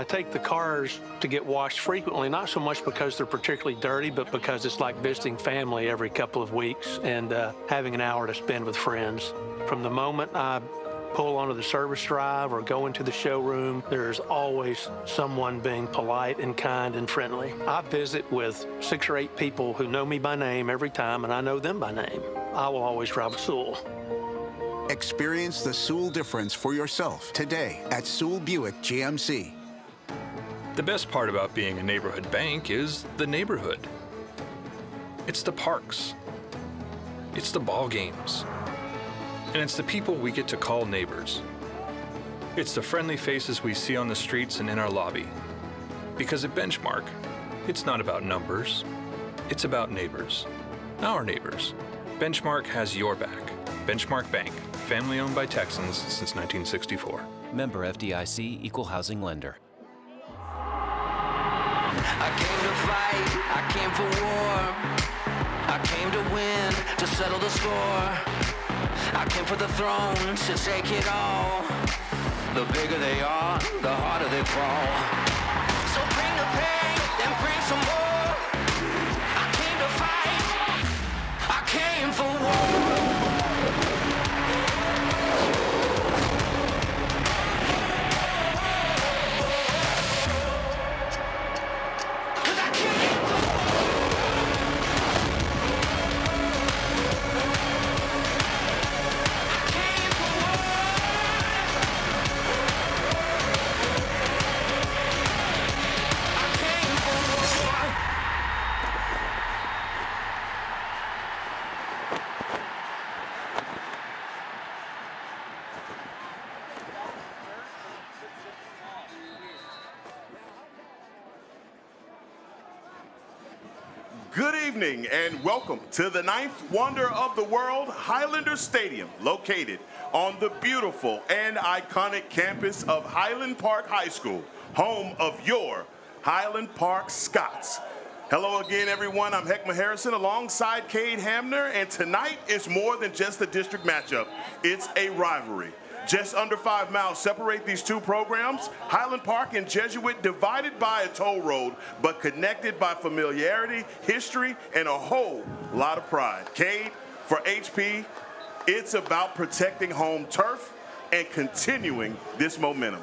I take the cars to get washed frequently, not so much because they're particularly dirty, but because it's like visiting family every couple of weeks and having an hour to spend with friends. From the moment I pull onto the service drive or go into the showroom, there's always someone being polite and kind and friendly. I visit with 6 or 8 people who know me by name every time, and I know them by name. I will always drive a Sewell. Experience the Sewell difference for yourself today at Sewell Buick GMC. The best part about being a neighborhood bank is the neighborhood. It's the parks. It's the ball games. And it's the people we get to call neighbors. It's the friendly faces we see on the streets and in our lobby. Because at Benchmark, it's not about numbers. It's about neighbors. Our neighbors. Benchmark has your back. Benchmark Bank, family owned by Texans since 1964. Member FDIC, Equal Housing Lender. I came to fight, I came for war. I came to win, to settle the score. I came for the throne, to take it all. The bigger they are, the harder they fall. So bring the pain, then bring some more. I came to fight, I came for war. Good evening and welcome to the 9th wonder of the world, Highlander Stadium, located on the beautiful and iconic campus of Highland Park High School, home of your Highland Park Scots. Hello again, everyone. I'm Heckma Harrison alongside Cade Hamner, and tonight is more than just a district matchup. It's a rivalry. Just under 5 miles separate these two programs. Highland Park and Jesuit divided by a toll road, but connected by familiarity, history, and a whole lot of pride. Cade, for HP, it's about protecting home turf and continuing this momentum.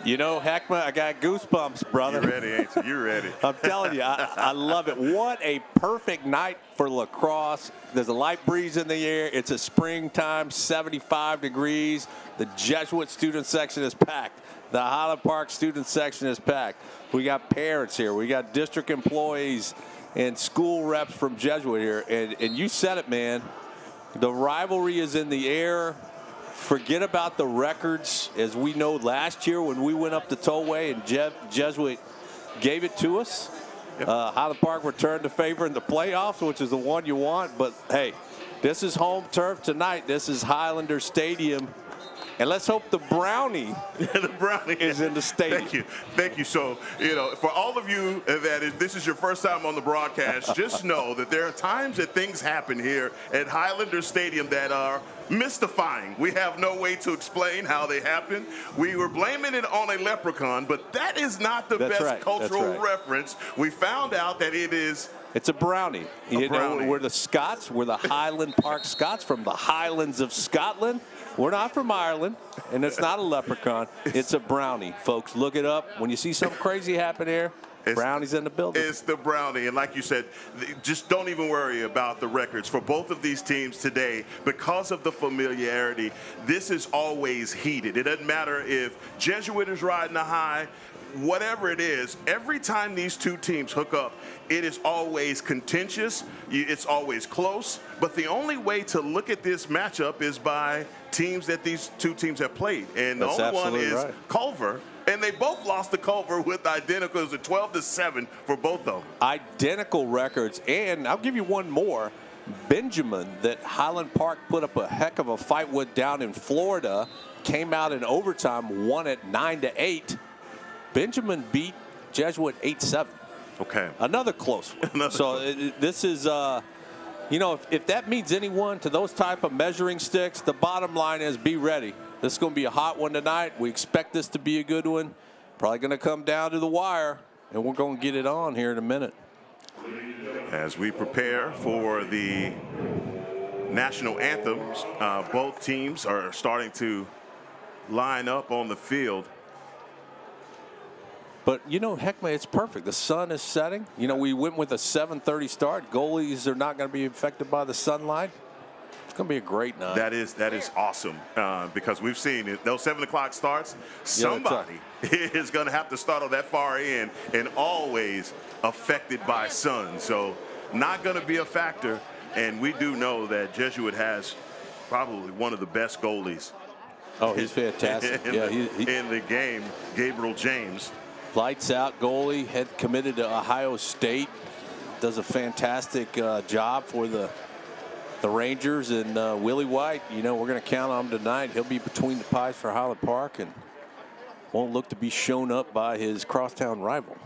You know, Heckma, I got goosebumps, brother. You're ready, ain't you? You're ready. I'm telling you, I love it. What a perfect night for lacrosse. There's a light breeze in the air. It's a springtime, 75 degrees. The Jesuit student section is packed. The Highland Park student section is packed. We got parents here. We got district employees and school reps from Jesuit here. And you said it, man. The rivalry is in the air. Forget about the records. As we know, last year when we went up the tollway and Jesuit gave it to us, yep. Highland Park returned the favor in the playoffs, which is the one you want. But, hey, this is home turf tonight. This is Highlander Stadium. And let's hope the Brownie, is in the stadium. Thank you. Thank you. So, you know, for all of you this is your first time on the broadcast, just know that there are times that things happen here at Highlander Stadium that are mystifying. We have no way to explain how they happen. We were blaming it on a leprechaun, but that is not the best cultural reference. We found out that it's a brownie. You know, we're the Scots. We're the Highland Park Scots from the Highlands of Scotland. We're not from Ireland, and it's not a leprechaun. It's a brownie, folks. Look it up. When you see something crazy happen here, Brownie's in the building. It's the brownie, and like you said, just don't even worry about the records. For both of these teams today, because of the familiarity, this is always heated. It doesn't matter if Jesuit is riding a high, whatever it is, every time these two teams hook up, it is always contentious. It's always close. But the only way to look at this matchup is by teams that these two teams have played. And the only one is Culver. And they both lost to Culver with identical. It was a 12-7 for both of them. Identical records. And I'll give you one more. Benjamin, that Highland Park put up a heck of a fight with down in Florida, came out in overtime, won it 9-8. Benjamin beat Jesuit 8-7. Okay. Another close one. This is, you know, if that means anyone to those type of measuring sticks, the bottom line is be ready. This is going to be a hot one tonight. We expect this to be a good one. Probably going to come down to the wire, and we're going to get it on here in a minute. As we prepare for the national anthems, both teams are starting to line up on the field. But, you know, Heckma, it's perfect. The sun is setting. You know, we went with a 7:30 start. Goalies are not going to be affected by the sunlight. It's going to be a great night. That is awesome because we've seen it. Those 7 o'clock starts, somebody is going to have to start on that far end and always affected by sun. So not going to be a factor. And we do know that Jesuit has probably one of the best goalies. Oh, he's fantastic. in the game, Gabriel James. Lights out goalie, had committed to Ohio State. Does a fantastic job for the Rangers. And Willie White, you know, we're going to count on him tonight. He'll be between the pies for Highland Park and won't look to be shown up by his crosstown rival.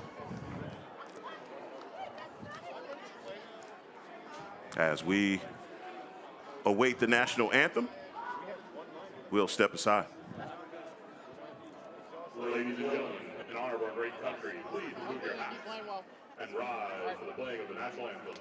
As we await the national anthem, we'll step aside. Ladies and gentlemen, in honor of our great country, please remove your hats and rise for the playing of the national anthem.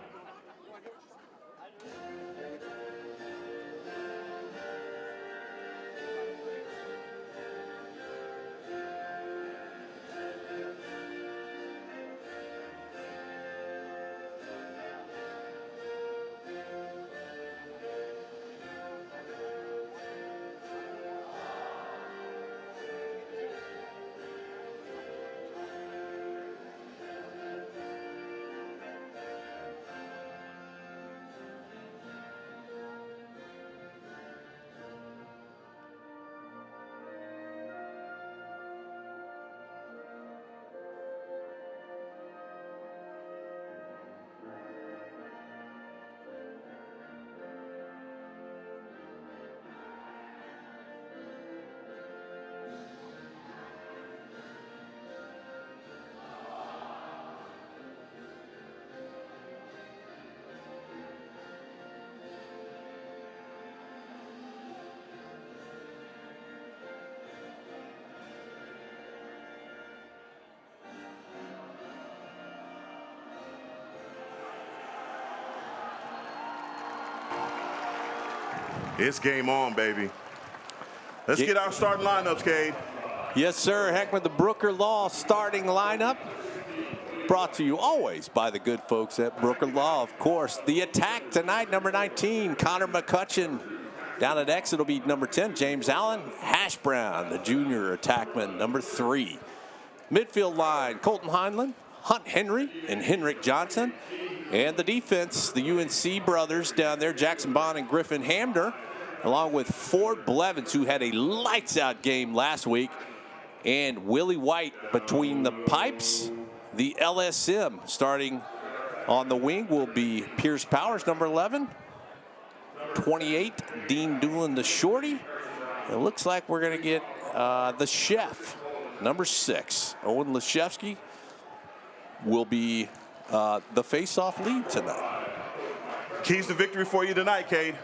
It's game on, baby. Let's get our starting lineups, Cade. Yes, sir. Heckman, the Brooker Law starting lineup. Brought to you always by the good folks at Brooker Law, of course. The attack tonight, number 19, Connor McCutcheon. Down at X, it'll be number 10, James Allen. Hash Brown, the junior attackman, number 3. Midfield line, Colton Heinlein, Hunt Henry, and Henrik Johnson. And the defense, the UNC brothers down there, Jackson Bond and Griffin Hamner, along with Ford Blevins, who had a lights-out game last week, and Willie White between the pipes. The LSM starting on the wing will be Pierce Powers, number 11. 28, Dean Doolin, the shorty. It looks like we're going to get the chef, number 6. Owen Leshevsky will be the face-off lead tonight. Keys to victory for you tonight, Cade.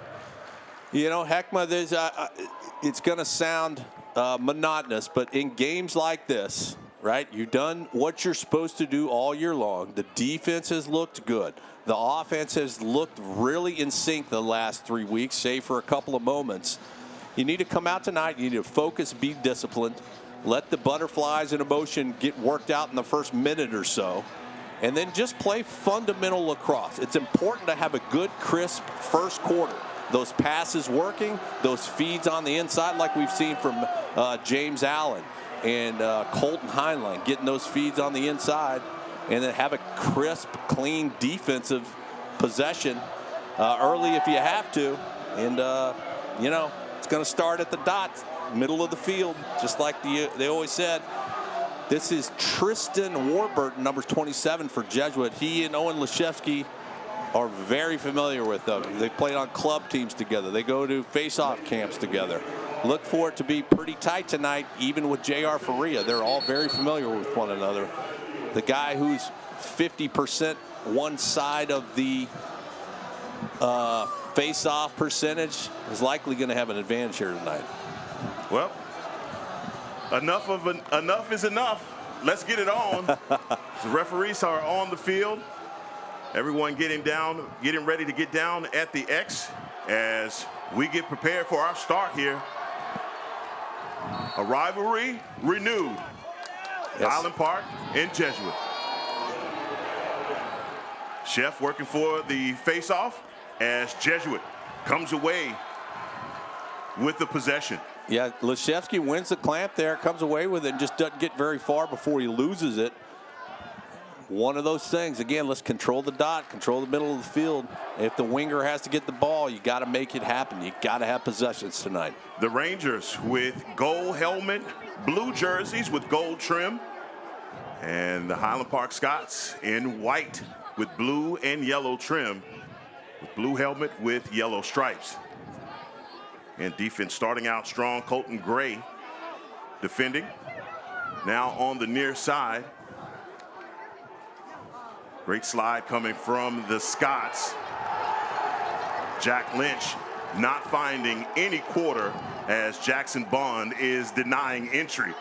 You know, Heckma, it's going to sound monotonous, but in games like this, right, you've done what you're supposed to do all year long. The defense has looked good. The offense has looked really in sync the last 3 weeks, save for a couple of moments. You need to come out tonight. You need to focus, be disciplined, let the butterflies and emotion get worked out in the first minute or so, and then just play fundamental lacrosse. It's important to have a good, crisp first quarter. Those passes working, those feeds on the inside like we've seen from James Allen and Colton Heinlein, getting those feeds on the inside, and then have a crisp, clean defensive possession early if you have to. And, you know, it's going to start at the dot, middle of the field, just like they always said. This is Tristan Warburton, number 27 for Jesuit. He and Owen Leshevsky are very familiar with them. They played on club teams together. They go to face-off camps together. Look for it to be pretty tight tonight, even with J.R. Faria. They're all very familiar with one another. The guy who's 50% one side of the face-off percentage is likely going to have an advantage here tonight. Well, enough is enough. let's get it on. The referees are on the field. Everyone getting ready to get down at the X as we get prepared for our start here. A rivalry renewed. Yes. Highland Park and Jesuit. Chef working for the face-off as Jesuit comes away with the possession. Yeah, Leshevsky wins the clamp there, comes away with it, and just doesn't get very far before he loses it. One of those things, again, let's control the dot, control the middle of the field. If the winger has to get the ball, you got to make it happen. You got to have possessions tonight. The Rangers with gold helmet, blue jerseys with gold trim, and the Highland Park Scots in white with blue and yellow trim, with blue helmet with yellow stripes. And defense starting out strong. Colton Gray defending. Now on the near side. Great slide coming from the Scots. Jack Lynch not finding any quarter as Jackson Bond is denying entry.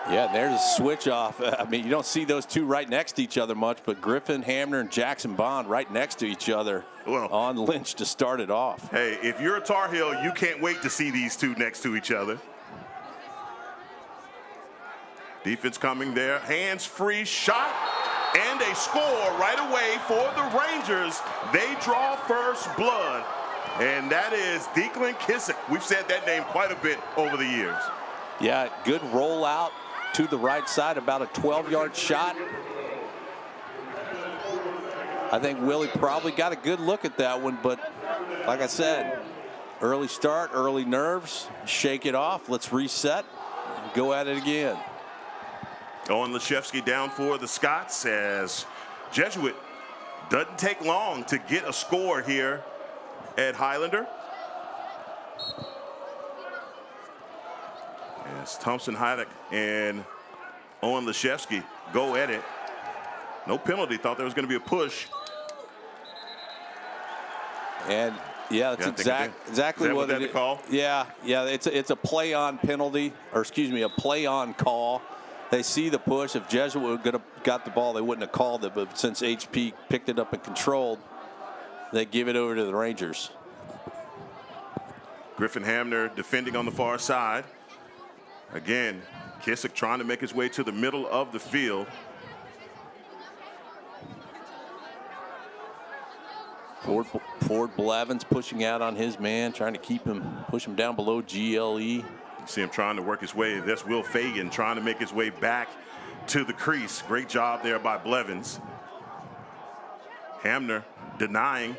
Yeah, there's a switch off. I mean, you don't see those two right next to each other much, but Griffin, Hamner, and Jackson Bond right next to each other on Lynch to start it off. Hey, if you're a Tar Heel, you can't wait to see these two next to each other. Defense coming there. Hands-free shot and a score right away for the Rangers. They draw first blood, and that is Declan Kissick. We've said that name quite a bit over the years. Yeah, good rollout to the right side, about a 12-yard shot. I think Willie probably got a good look at that one, but like I said, early start, early nerves, shake it off, let's reset, and go at it again. Owen Leshevsky down for the Scots as Jesuit doesn't take long to get a score here at Highlander. As Thompson Heidick and Owen Leshevsky go at it. No penalty. Thought there was going to be a push. And yeah, that's exactly what it is. Call? Yeah, it's a play on penalty, or excuse me, a play on call. They see the push. If Jesuit would have got the ball, they wouldn't have called it. But since HP picked it up and controlled, they give it over to the Rangers. Griffin Hamner defending on the far side. Again, Kissick trying to make his way to the middle of the field. Ford Blevins pushing out on his man, trying to push him down below GLE. You see him trying to work his way. That's Will Fagan trying to make his way back to the crease. Great job there by Blevins. Hamner denying.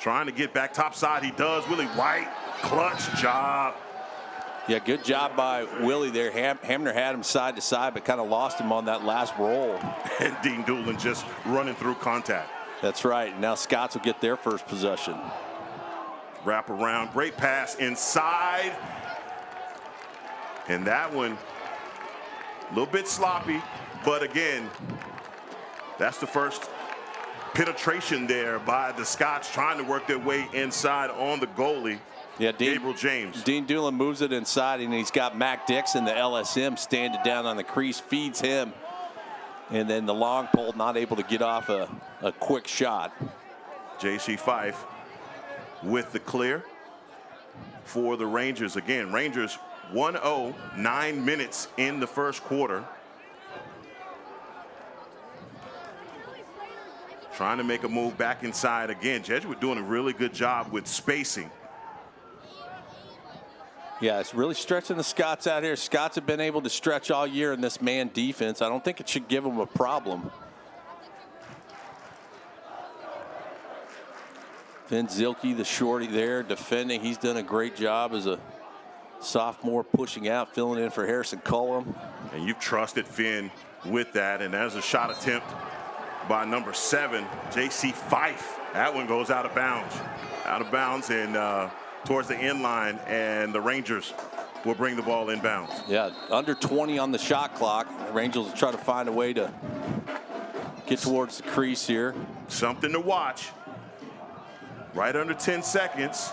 Trying to get back top side. He does. Willie White, clutch job. Yeah, good job by Willie there. Hamner had him side to side, but kind of lost him on that last roll. And Dean Doolin just running through contact. That's right. Now Scots will get their first possession. Wrap around. Great pass inside. And that one, a little bit sloppy. But again, that's the first penetration there by the Scots trying to work their way inside on the goalie. Yeah, Gabriel James. Dean Doolin moves it inside, and he's got Mac Dixon, the LSM, standing down on the crease, feeds him. And then the long pole not able to get off a quick shot. J.C. Fife with the clear for the Rangers. Again, Rangers 1-0, 9 minutes in the first quarter. Trying to make a move back inside again. Jesuit doing a really good job with spacing. Yeah, it's really stretching the Scots out here. Scots have been able to stretch all year in this man defense. I don't think it should give them a problem. Finn Zilke, the shorty there, defending. He's done a great job as a sophomore, pushing out, filling in for Harrison Cullum. And you've trusted Finn with that. And there's a shot attempt by number 7, J.C. Fife. That one goes out of bounds. Out of bounds and towards the end line, and the Rangers will bring the ball inbounds. Yeah, under 20 on the shot clock. The Rangers will try to find a way to get towards the crease here. Something to watch. Right under 10 seconds.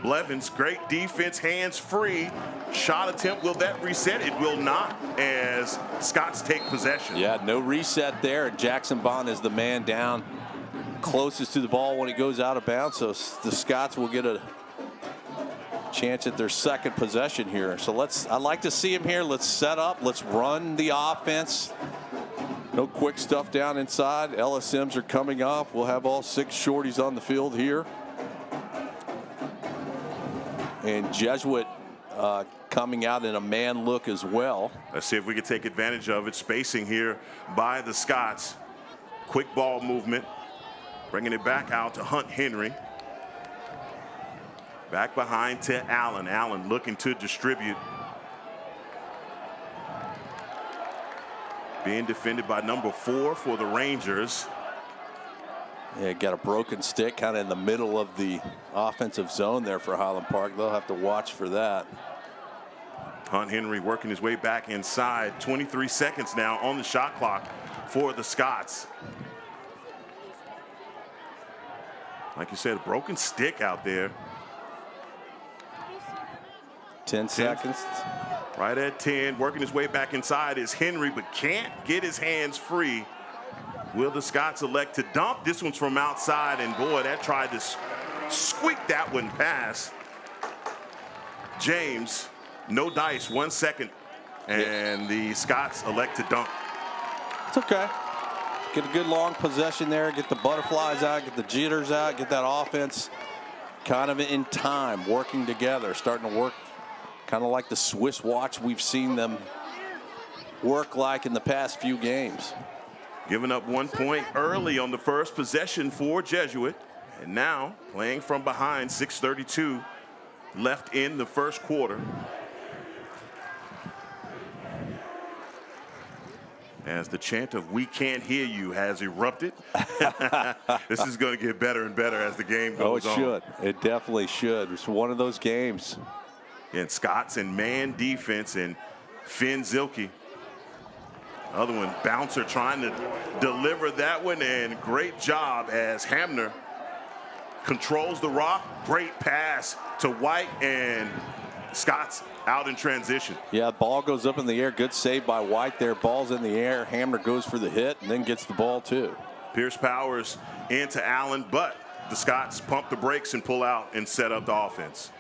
Blevins, great defense, hands free. Shot attempt, will that reset? It will not, as Scots take possession. Yeah, no reset there. Jackson Bond is the man down closest to the ball when it goes out of bounds. So the Scots will get a chance at their second possession here. So I'd like to see him here. Let's set up. Let's run the offense. No quick stuff down inside. LSMs are coming off. We'll have all 6 shorties on the field here. And Jesuit coming out in a man look as well. Let's see if we can take advantage of it. Spacing here by the Scots. Quick ball movement. Bringing it back out to Hunt Henry. Back behind to Allen. Allen looking to distribute. Being defended by number 4 for the Rangers. Yeah, got a broken stick kind of in the middle of the offensive zone there for Highland Park. They'll have to watch for that. Hunt Henry working his way back inside. 23 seconds now on the shot clock for the Scots. Like you said, a broken stick out there. 10 seconds. Right at 10, working his way back inside is Henry, but can't get his hands free. Will the Scots elect to dump? This one's from outside, and boy, that tried to squeak that one past. James, no dice, 1 second, and the Scots elect to dump. It's okay. Get a good long possession there, get the butterflies out, get the jitters out, get that offense kind of in time, working together, starting to work kind of like the Swiss watch we've seen them work like in the past few games. Giving up 1 point early on the first possession for Jesuit. And now playing from behind, 6:32 left in the first quarter. As the chant of "We can't hear you" has erupted. This is going to get better and better as the game goes on. Oh, it should. It definitely should. It's one of those games. And Scots in man defense, and Finn Zilke. Other one, bouncer trying to deliver that one, and great job as Hamner controls the rock. Great pass to White, and Scots out in transition. Yeah, ball goes up in the air. Good save by White there. Ball's in the air. Hamner goes for the hit and then gets the ball too. Pierce Powers into Allen, but the Scots pump the brakes and pull out and set up the offense.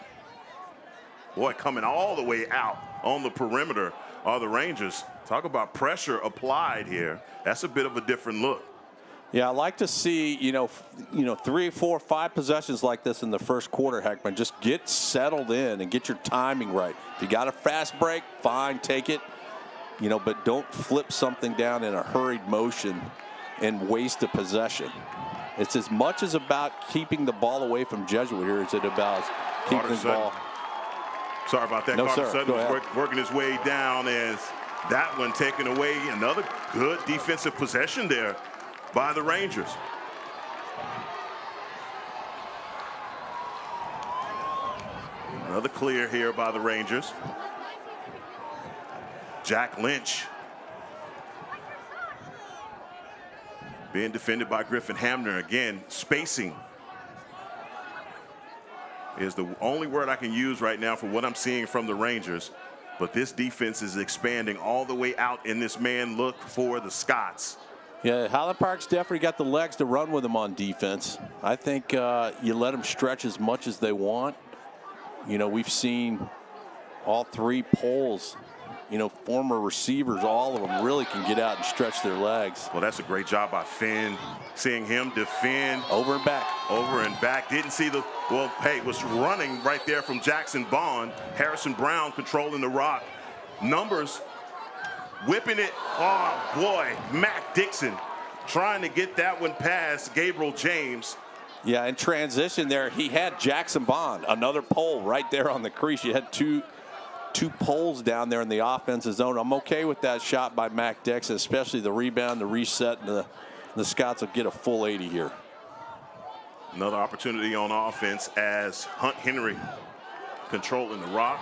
Boy, coming all the way out on the perimeter are the Rangers. Talk about pressure applied here. That's a bit of a different look. Yeah, I like to see, 3, 4, 5 possessions like this in the first quarter, Heckman. Just get settled in and get your timing right. If you got a fast break, fine, take it. But don't flip something down in a hurried motion and waste a possession. It's as much as about keeping the ball away from Jesuit here as it about keeping the ball. Sorry about that. No, Carter sir. Sutton Go was ahead. working his way down as that one taken away. Another good defensive possession there by the Rangers. Another clear here by the Rangers. Jack Lynch being defended by Griffin Hamner. Again, spacing is the only word I can use right now for what I'm seeing from the Rangers. But this defense is expanding all the way out in this man look for the Scots. Yeah, Highland Park's definitely got the legs to run with them on defense. I think you let them stretch as much as they want. We've seen all 3 polls, former receivers, all of them really can get out and stretch their legs. Well, that's a great job by Finn. Seeing him defend. Over and back. Over and back. Didn't see the, well, hey, was running right there from Jackson Bond. Harrison Brown controlling the rock. Numbers whipping it. Oh, boy. Mac Dixon trying to get that one past Gabriel James. Yeah, in transition there, he had Jackson Bond, another pole right there on the crease. You had two poles down there in the offensive zone. I'm okay with that shot by Mac Dixon, especially the rebound, the reset, and the Scots will get a full 80 here. Another opportunity on offense as Hunt Henry controlling the rock.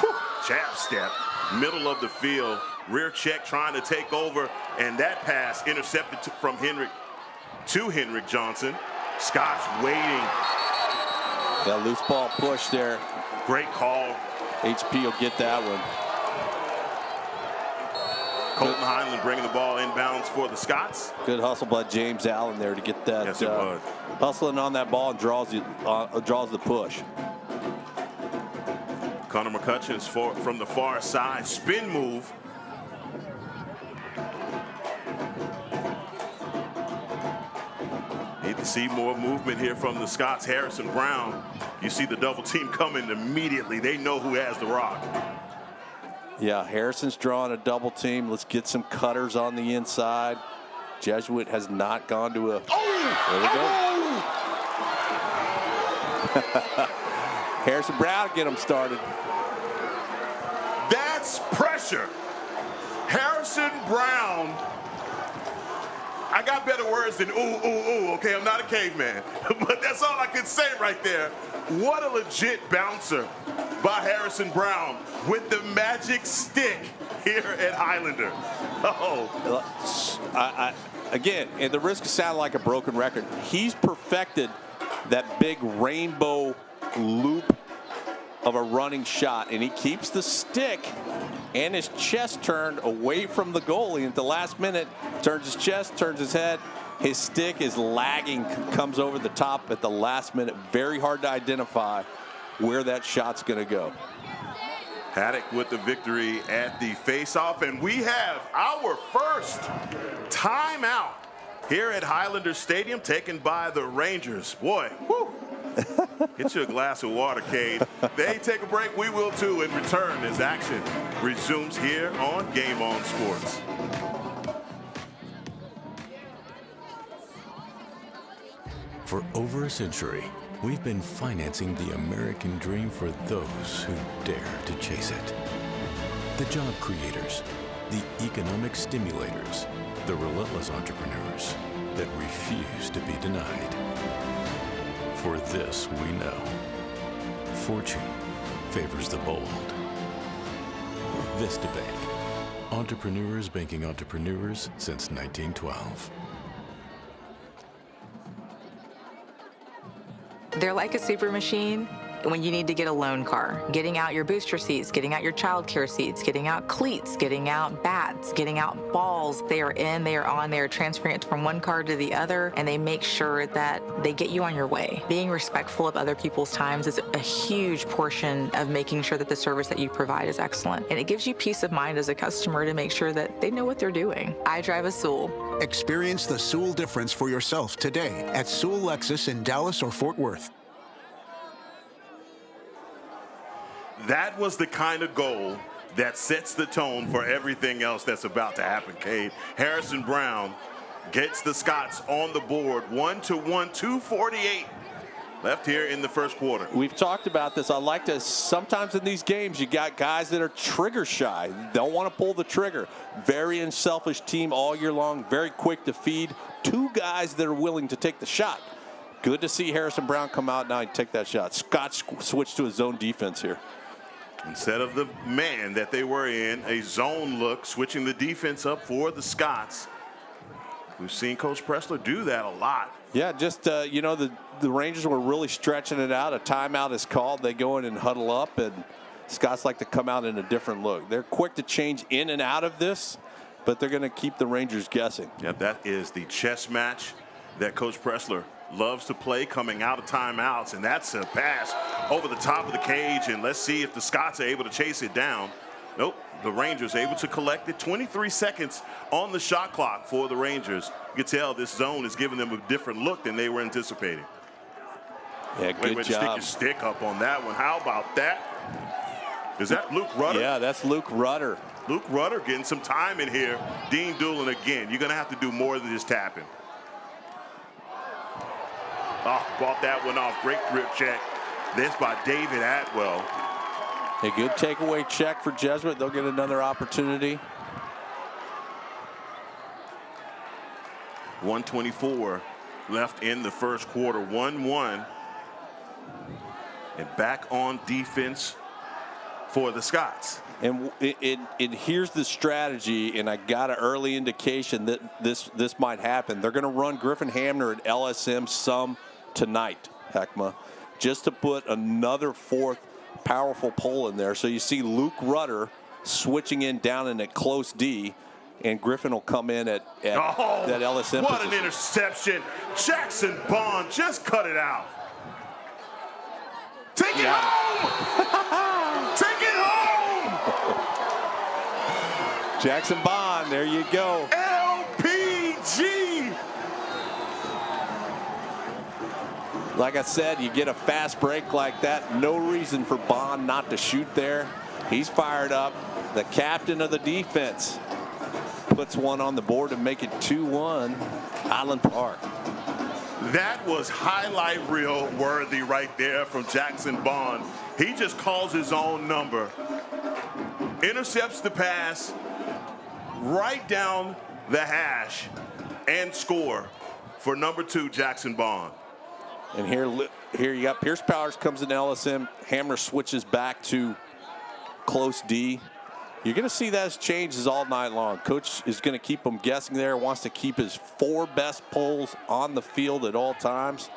Whew, jab step, middle of the field, rear check trying to take over, and that pass intercepted from Henrik to Henrik Johnson. Scott's waiting. Yeah, loose ball push there. Great call. HP will get that one. Colton Heinlein bringing the ball inbounds for the Scots. Good hustle by James Allen there to get that. Yes, it was. Hustling on that ball and draws the push. Connor McCutcheon's from the far side. Spin move. Need to see more movement here from the Scots. Harrison Brown. You see the double team coming immediately. They know who has the rock. Yeah, Harrison's drawing a double team. Let's get some cutters on the inside. Jesuit has not gone to a... There we go. Harrison Brown get him started. That's pressure. Harrison Brown. I got better words than ooh, ooh, ooh, okay? I'm not a caveman. But that's all I can say right there. What a legit bouncer by Harrison Brown with the magic stick here at Highlander. Oh. Again, at the risk of sounding like a broken record, he's perfected that big rainbow loop of a running shot, and he keeps the stick and his chest turned away from the goalie at the last minute. Turns his chest, turns his head. His stick is lagging, comes over the top at the last minute. Very hard to identify where that shot's going to go. Haddock with the victory at the face-off, and we have our first timeout here at Highlander Stadium, taken by the Rangers. Boy, whoo. Get you a glass of water, Cade. They take a break, we will too, in return as action resumes here on Game On Sports. For over a century, we've been financing the American dream for those who dare to chase it. The job creators, the economic stimulators, the relentless entrepreneurs that refuse to be denied. For this we know, fortune favors the bold. Vista Bank, entrepreneurs banking entrepreneurs since 1912. They're like a super machine when you need to get a loan car. Getting out your booster seats, getting out your child care seats, getting out cleats, getting out bats, getting out balls. They are in, they are on, they are transferring it from one car to the other, and they make sure that they get you on your way. Being respectful of other people's times is a huge portion of making sure that the service that you provide is excellent. And it gives you peace of mind as a customer to make sure that they know what they're doing. I drive a Sewell. Experience the Sewell difference for yourself today at Sewell Lexus in Dallas or Fort Worth. That was the kind of goal that sets the tone for everything else that's about to happen, Cade. Harrison Brown gets the Scots on the board, 1-1, 2:48 left here in the first quarter. We've talked about this. I like to, sometimes in these games, you got guys that are trigger shy, don't want to pull the trigger. Very unselfish team all year long, very quick to feed. Two guys that are willing to take the shot. Good to see Harrison Brown come out now and take that shot. Scots switch to a zone defense here. Instead of the man that they were in, a zone look, switching the defense up for the Scots. We've seen Coach Pressler do that a lot. Yeah, just, you know, the Rangers were really stretching it out. A timeout is called. They go in and huddle up, and Scots like to come out in a different look. They're quick to change in and out of this, but they're going to keep the Rangers guessing. Yeah, that is the chess match that Coach Pressler loves to play coming out of timeouts, and that's a pass over the top of the cage, and let's see if the Scots are able to chase it down. Nope, the Rangers able to collect it. 23 seconds on the shot clock for the Rangers. You can tell this zone is giving them a different look than they were anticipating. Yeah, good job. Stick your stick up on that one. How about that? Is that Luke Rudder? Yeah, that's Luke Rudder. Luke Rudder getting some time in here. Dean Doolin again. You're going to have to do more than just tapping. Oh, bought that one off. Great grip check. This by David Atwell. A good takeaway check for Jesuit. They'll get another opportunity. 1:24 left in the first quarter. 1-1. And back on defense for the Scots. And here's the strategy, and I got an early indication that this might happen. They're going to run Griffin Hamner at LSM some tonight, Heckma. just to put another fourth powerful pole in there. So you see Luke Rudder switching in down in at close D, and Griffin will come in at that LSM what position. an interception. Jackson Bond just cut it out. Take it home! Take it home! Jackson Bond, there you go. LPG! Like I said, you get a fast break like that, no reason for Bond not to shoot there. He's fired up. The captain of the defense puts one on the board to make it 2-1, Highland Park. That was highlight reel worthy right there from Jackson Bond. He just calls his own number, intercepts the pass right down the hash, and score for number 2, Jackson Bond. And here you got Pierce Powers comes in LSM. Hammer switches back to close D. You're going to see those changes all night long. Coach is going to keep them guessing there, wants to keep his 4 best poles on the field at all times.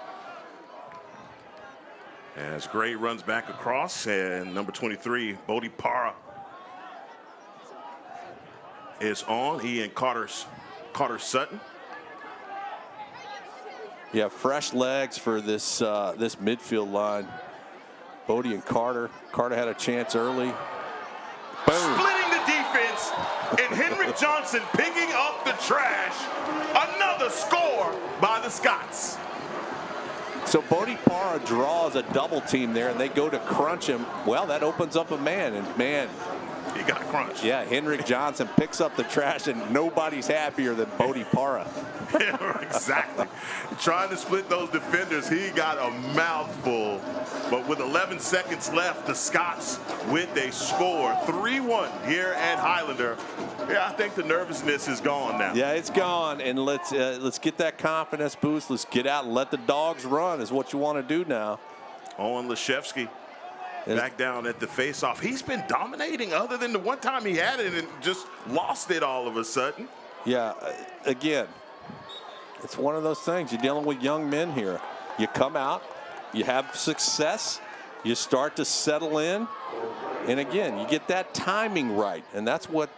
As Gray runs back across, and number 23, Bodie Para, is on. He and Carter Sutton. Yeah, fresh legs for this this midfield line. Bodie and Carter. Carter had a chance early. Boom. Splitting the defense, and Henrik Johnson picking up the trash. Another score by the Scots. So Bodie Para draws a double team there, and they go to crunch him. Well, that opens up a man, and man, he got crunched. Yeah, Henrik Johnson picks up the trash, and nobody's happier than Bodie Para. Yeah, exactly. Trying to split those defenders, he got a mouthful. But with 11 seconds left, the Scots with a score, 3-1 here at Highlander. Yeah, I think the nervousness is gone now. Yeah, it's gone, and let's get that confidence boost. Let's get out and let the dogs run is what you want to do now. Owen Leshevsky back down at the face-off. He's been dominating other than the one time he had it and just lost it all of a sudden. Yeah, again, it's one of those things. You're dealing with young men here. You come out, you have success, you start to settle in, and again, you get that timing right, and that's what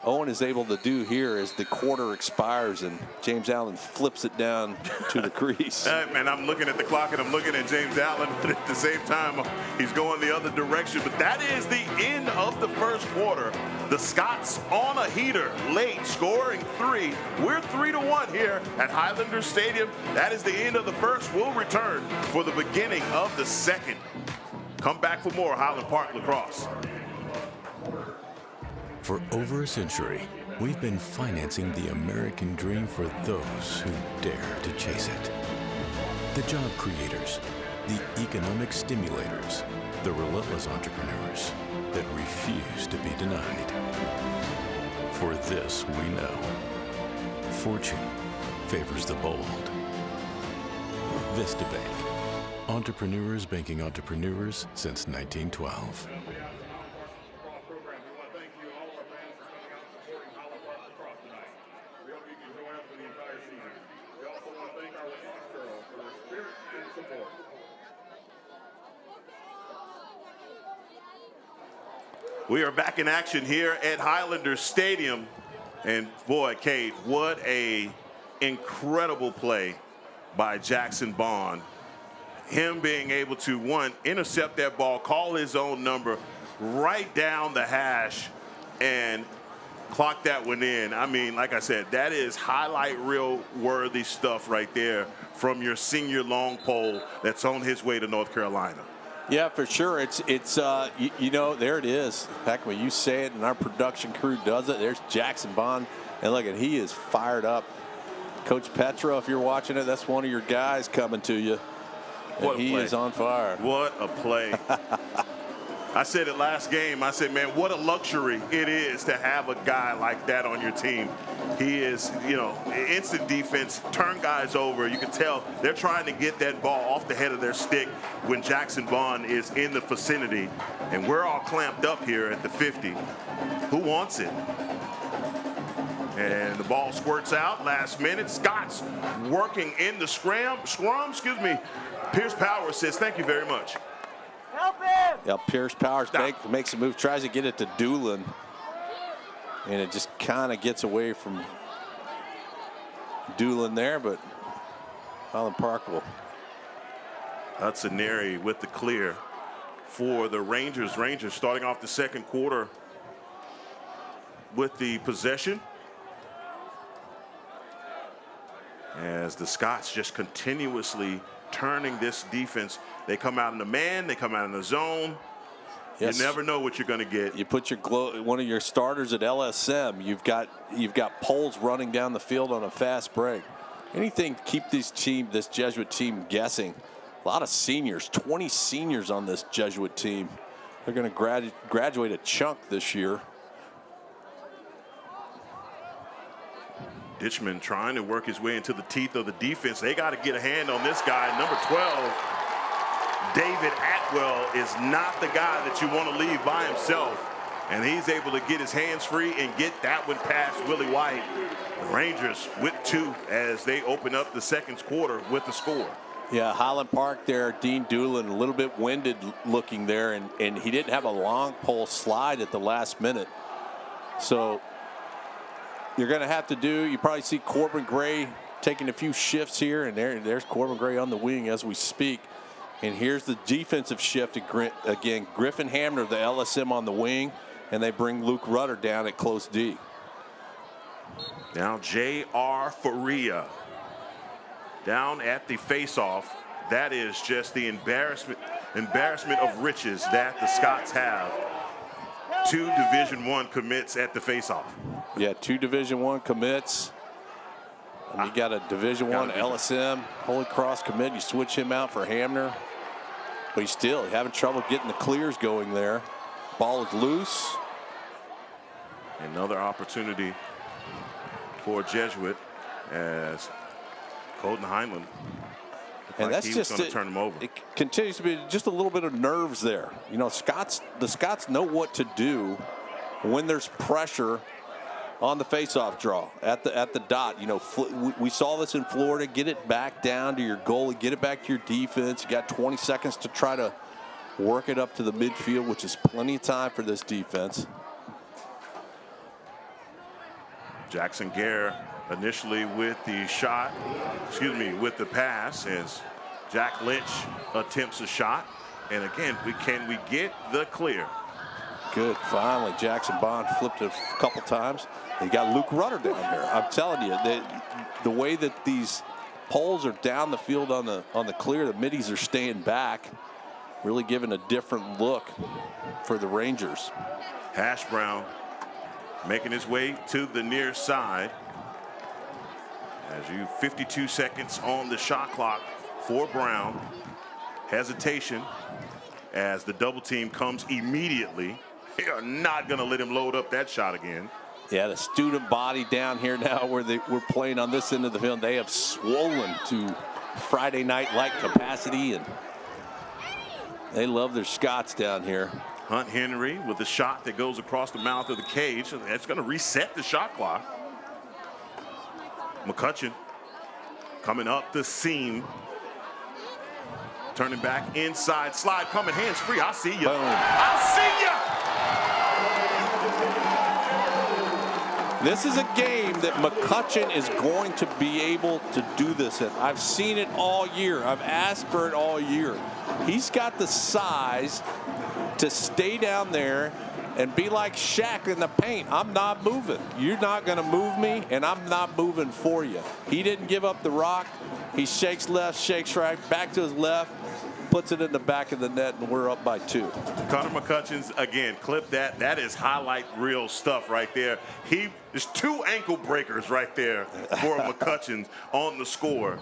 Owen is able to do here as the quarter expires and James Allen flips it down to the crease. Man, I'm looking at the clock and I'm looking at James Allen, but at the same time, he's going the other direction. But that is the end of the first quarter. The Scots on a heater late, scoring 3. We're 3-1 here at Highlander Stadium. That is the end of the first. We'll return for the beginning of the second. Come back for more Highland Park lacrosse. For over a century, we've been financing the American dream for those who dare to chase it. The job creators, the economic stimulators, the relentless entrepreneurs that refuse to be denied. For this we know, fortune favors the bold. Vista Bank, entrepreneurs banking entrepreneurs since 1912. We are back in action here at Highlander Stadium. And boy, Cade, what a incredible play by Jackson Bond. Him being able to, one, intercept that ball, call his own number, right down the hash, and clock that one in. I mean, like I said, that is highlight reel worthy stuff right there from your senior long pole that's on his way to North Carolina. Yeah, for sure. It's you know, there it is. Heck, when you say it and our production crew does it, there's Jackson Bond. And look, at he is fired up. Coach Petra, if you're watching it, that's one of your guys coming to you. And he is on fire. What a play. I said it last game. I said, man, what a luxury it is to have a guy like that on your team. He is, you know, instant defense, turn guys over. You can tell they're trying to get that ball off the head of their stick when Jackson Bond is in the vicinity. And we're all clamped up here at the 50. Who wants it? And the ball squirts out last minute. Scott's working in the scrum, excuse me. Pierce Powers says, thank you very much. Help him! Yeah, Pierce Powers makes a move, tries to get it to Doolin. And it just kind of gets away from Doolin there, but Highland Park will. Hudson Neri with the clear for the Rangers. Rangers starting off the second quarter with the possession, as the Scots just continuously turning this defense. They come out in the man, they come out in the zone. Yes. You never know what you're going to get. You put your one of your starters at LSM. You've got poles running down the field on a fast break. Anything to keep this Jesuit team guessing. A lot of seniors, 20 seniors on this Jesuit team. They're going to graduate a chunk this year. Ditchman trying to work his way into the teeth of the defense. They got to get a hand on this guy, number 12. David Atwell is not the guy that you want to leave by himself. And he's able to get his hands free and get that one past Willie White. The Rangers with 2 as they open up the second quarter with the score. Yeah, Highland Park there, Dean Doolin a little bit winded looking there, and he didn't have a long pole slide at the last minute. So you're going to have to you probably see Corbin Gray taking a few shifts here, and there's Corbin Gray on the wing as we speak. And here's the defensive shift again. Griffin Hamner, the LSM on the wing, and they bring Luke Rudder down at close D. Now J.R. Faria down at the faceoff. That is just the embarrassment of riches that the Scots have. 2 Division I commits at the faceoff. Yeah, 2 Division I commits. And you got a Division I LSM, Holy Cross commit. You switch him out for Hamner. But he's still having trouble getting the clears going there. Ball is loose. Another opportunity for Jesuit as Colton Heinlein. And that's he just was going to turn him over. It continues to be just a little bit of nerves there. You know, the Scots know what to do when there's pressure on the faceoff draw at the dot. You know, we saw this in Florida. Get it back down to your goalie. Get it back to your defense. You got 20 seconds to try to work it up to the midfield, which is plenty of time for this defense. Jackson Gare initially with the shot, with the pass, as Jack Lynch attempts a shot. And again, can we get the clear? Good, finally, Jackson Bond flipped it a couple times. They got Luke Rudder down here. I'm telling you, the way that these poles are down the field on the clear, the middies are staying back, really giving a different look for the Rangers. Hash Brown making his way to the near side. As 52 seconds on the shot clock for Brown. Hesitation as the double team comes immediately. They are not going to let him load up that shot again. Yeah, the student body down here now where we're playing on this end of the field, they have swollen to Friday night-like capacity, and they love their Scots down here. Hunt Henry with the shot that goes across the mouth of the cage. That's going to reset the shot clock. McCutcheon coming up the seam. Turning back inside, slide coming, hands free. I see you. I see you. This is a game that McCutcheon is going to be able to do this in. I've seen it all year. I've asked for it all year. He's got the size to stay down there and be like Shaq in the paint. I'm not moving. You're not going to move me, and I'm not moving for you. He didn't give up the rock. He shakes left, shakes right, back to his left, puts it in the back of the net, and we're up by 2. Connor McCutcheon's, again, clip that. That is highlight reel stuff right there. There's 2 ankle breakers right there for McCutcheon on the score.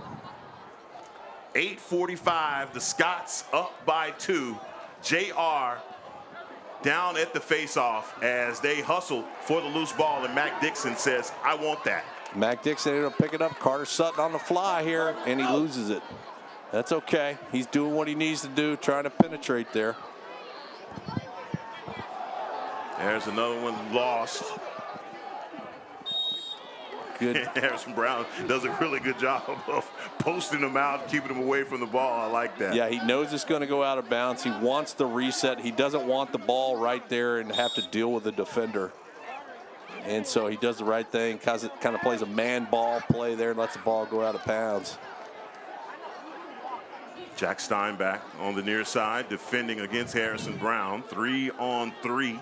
8:45, the Scots up by 2. JR down at the faceoff as they hustle for the loose ball, and Mac Dixon says, I want that. Mac Dixon ended up picking up Carter Sutton on the fly here, and he loses it. That's okay. He's doing what he needs to do, trying to penetrate there. There's another one lost. Good. Harrison Brown does a really good job of posting him out, keeping him away from the ball. I like that. Yeah, he knows it's going to go out of bounds. He wants the reset. He doesn't want the ball right there and have to deal with the defender. And so he does the right thing, kind of plays a man ball play there and lets the ball go out of bounds. Jack Steinbach on the near side defending against Harrison Brown. 3-on-3.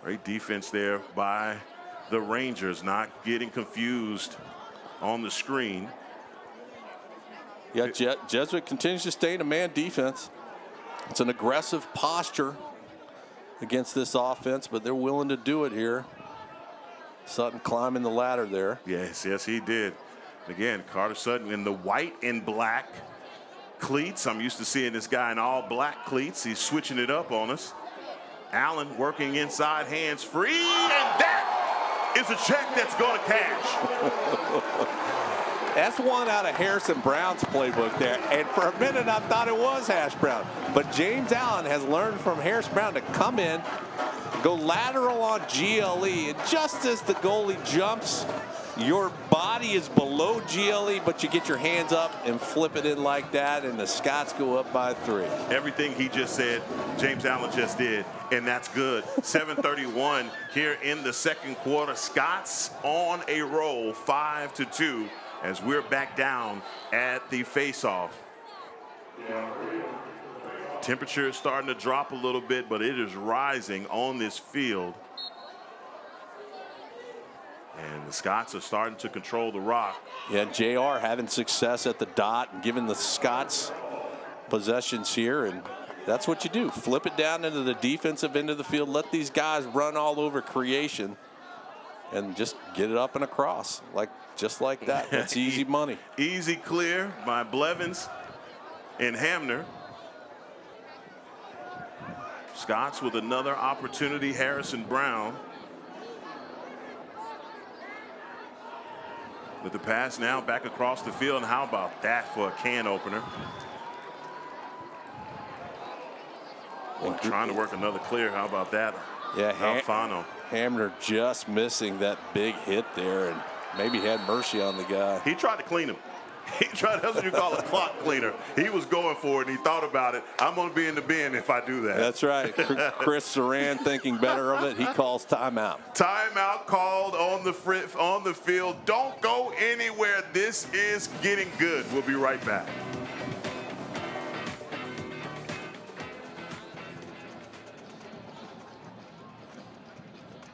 Great defense there by the Rangers, not getting confused on the screen. Yeah, Jesuit continues to stay in a man defense. It's an aggressive posture against this offense, but they're willing to do it here. Sutton climbing the ladder there. Yes, he did. Again, Carter Sutton in the white and black cleats. I'm used to seeing this guy in all black cleats. He's switching it up on us. Allen working inside, hands free, and that is a check that's going to cash. That's one out of Harrison Brown's playbook there. And for a minute, I thought it was Hash Brown. But James Allen has learned from Harrison Brown to come in, go lateral on GLE, and just as the goalie jumps, your body is below GLE, but you get your hands up and flip it in like that, and the Scots go up by 3. Everything he just said, James Allen just did, and that's good. 7:31 here in the second quarter. Scots on a roll, 5-2, as we're back down at the faceoff. Temperature is starting to drop a little bit, but it is rising on this field. And the Scots are starting to control the rock. Yeah, JR having success at the dot and giving the Scots possessions here, and that's what you do. Flip it down into the defensive end of the field. Let these guys run all over creation and just get it up and across, just like that. That's easy money. Easy clear by Blevins and Hamner. Scots with another opportunity. Harrison Brown with the pass now back across the field. And how about that for a can opener? Trying to work another clear. How about that? Yeah, Alfano. Hamner just missing that big hit there, and maybe had mercy on the guy. He tried to clean him. He tried, that's what you call a clock cleaner. He was going for it, and he thought about it. I'm going to be in the bin if I do that. That's right. Chris Saran thinking better of it. He calls timeout. Timeout called on the field. Don't go anywhere. This is getting good. We'll be right back.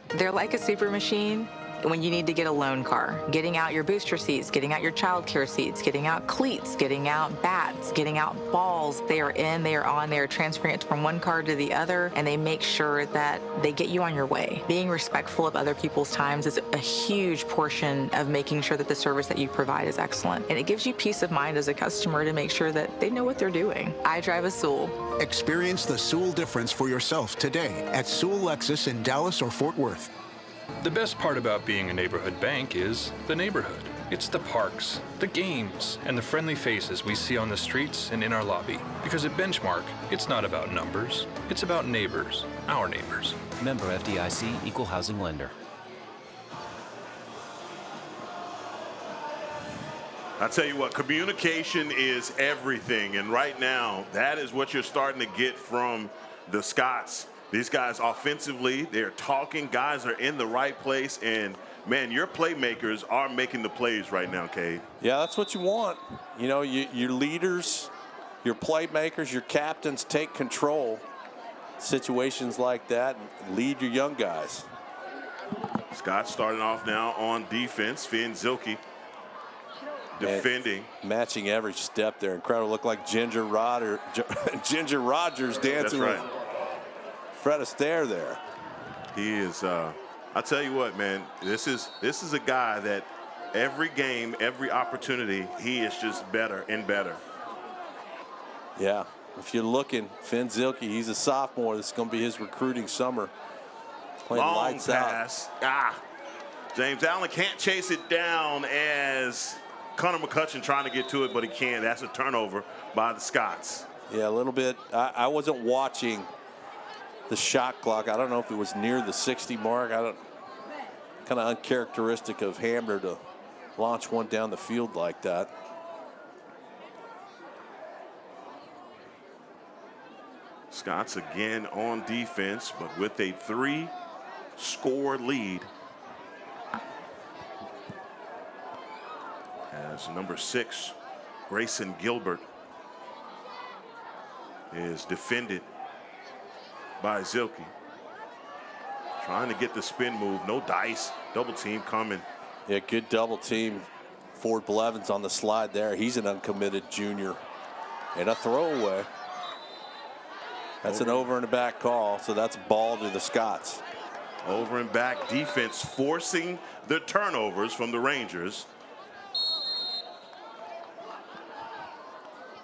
They're like a super machine when you need to get a loan car. Getting out your booster seats, getting out your child care seats, getting out cleats, getting out bats, getting out balls. They are in, they are on, they are transferring it from one car to the other, and they make sure that they get you on your way. Being respectful of other people's times is a huge portion of making sure that the service that you provide is excellent. And it gives you peace of mind as a customer to make sure that they know what they're doing. I drive a Sewell. Experience the Sewell difference for yourself today at Sewell Lexus in Dallas or Fort Worth. The best part about being a neighborhood bank is the neighborhood. It's the parks, the games, and the friendly faces we see on the streets and in our lobby. Because at Benchmark, it's not about numbers, it's about neighbors, our neighbors. Member FDIC, Equal Housing Lender. I tell you what, communication is everything, and right now, that is what you're starting to get from the Scots. These guys offensively, they're talking, guys are in the right place, and man, your playmakers are making the plays right now, Cade. Yeah, that's what you want. You know, your leaders, your playmakers, your captains take control. Situations like that, lead your young guys. Scott starting off now on defense. Finn Zilke defending. And matching every step there. Incredible. Look like Ginger Rogers dancing with Fred Astaire there. He is, I'll tell you what, man, this is a guy that every game, every opportunity, he is just better and better. Yeah, if you're looking, Finn Zilke, he's a sophomore. This is going to be his recruiting summer. Playing long lights pass. James Allen can't chase it down as Connor McCutcheon trying to get to it, but he can't. That's a turnover by the Scots. Yeah, a little bit. I wasn't watching the shot clock. I don't know if it was near the 60 mark. Kind of uncharacteristic of Hamner to launch one down the field like that. Scots again on defense, but with a 3-score lead. As number 6, Grayson Gilbert, is defended by Zilke. Trying to get the spin move. No dice. Double team coming. Yeah, good double team. Ford Blevins on the slide there. He's an uncommitted junior. And a throwaway. That's an over and back call, so that's ball to the Scots. Over and back defense forcing the turnovers from the Rangers.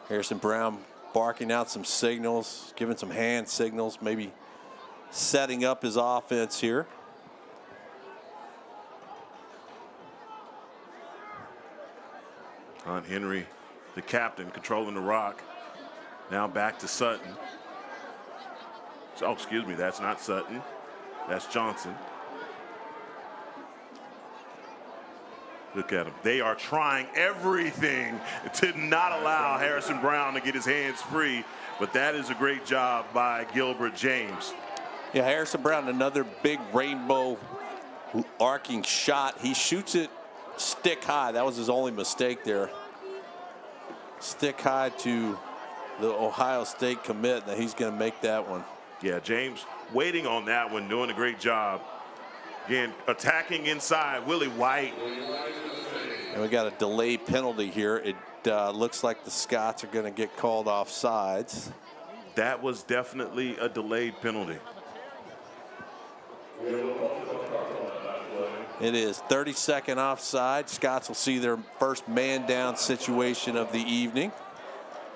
Harrison Brown barking out some signals, giving some hand signals, maybe setting up his offense here. Hunt Henry, the captain, controlling the rock. Now back to Sutton. Oh, excuse me, that's not Sutton. That's Johnson. Look at them. They are trying everything to not allow Harrison Brown to get his hands free, but that is a great job by Gilbert James. Yeah, Harrison Brown, another big rainbow arcing shot. He shoots it stick high. That was his only mistake there. Stick high to the Ohio State commit. That he's going to make that one. Yeah, James waiting on that one, doing a great job. Again, attacking inside, Willie White. And we got a delay penalty here. It looks like the Scots are going to get called off sides. That was definitely a delayed penalty. It is 30-second offside. Scots will see their first man down situation of the evening.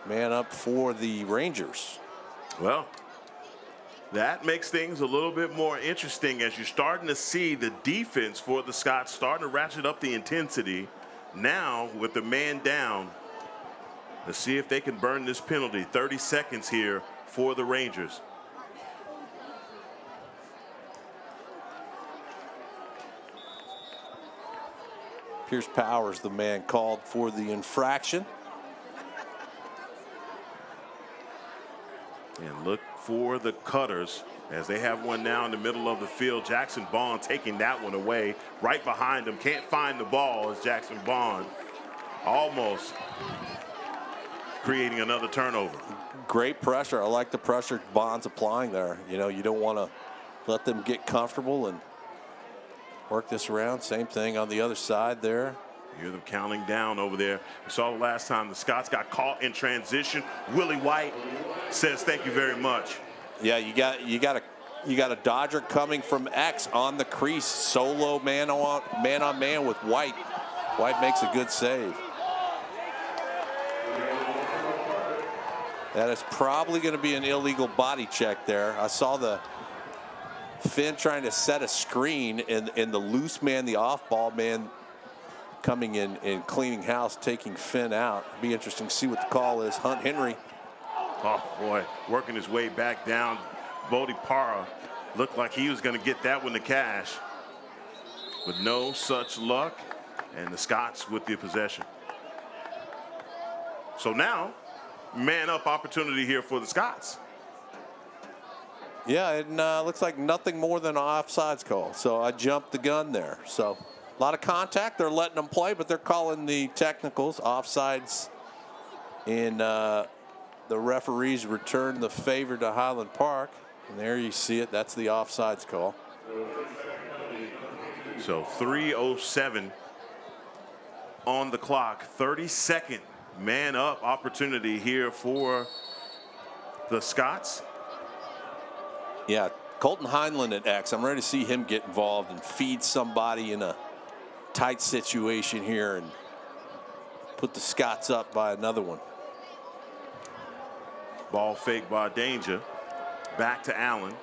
Man up for the Rangers. Well, that makes things a little bit more interesting as you're starting to see the defense for the Scots starting to ratchet up the intensity. Now with the man down, let's see if they can burn this penalty. 30 seconds here for the Rangers. Pierce Powers, the man called for the infraction. And look for the Cutters as they have one now in the middle of the field. Jackson Bond taking that one away. Right behind him. Can't find the ball as Jackson Bond almost creating another turnover. Great pressure. I like the pressure Bond's applying there. You know, you don't want to let them get comfortable and work this around. Same thing on the other side there. You hear them counting down over there. We saw the last time the Scots got caught in transition. Willie White says thank you very much. Yeah, you got a Dodger coming from X on the crease, solo man on man with White. White makes a good save. That is probably going to be an illegal body check there. I saw the Finn trying to set a screen, and the loose man, the off-ball man, coming in and cleaning house, taking Finn out. Be interesting to see what the call is. Hunt Henry. Oh, boy, working his way back down. Bodie Parra looked like he was going to get that one to cash. With no such luck, and the Scots with the possession. So now, man up opportunity here for the Scots. Yeah, it looks like nothing more than an offsides call. So I jumped the gun there. So a lot of contact. They're letting them play, but they're calling the technicals offsides. And the referees return the favor to Highland Park. And there you see it. That's the offsides call. So 3:07 on the clock. 32nd man up opportunity here for the Scots. Yeah, Colton Heinlein at X. I'm ready to see him get involved and feed somebody in a tight situation here and put the Scots up by another one. Ball fake by Danger. Back to Allen.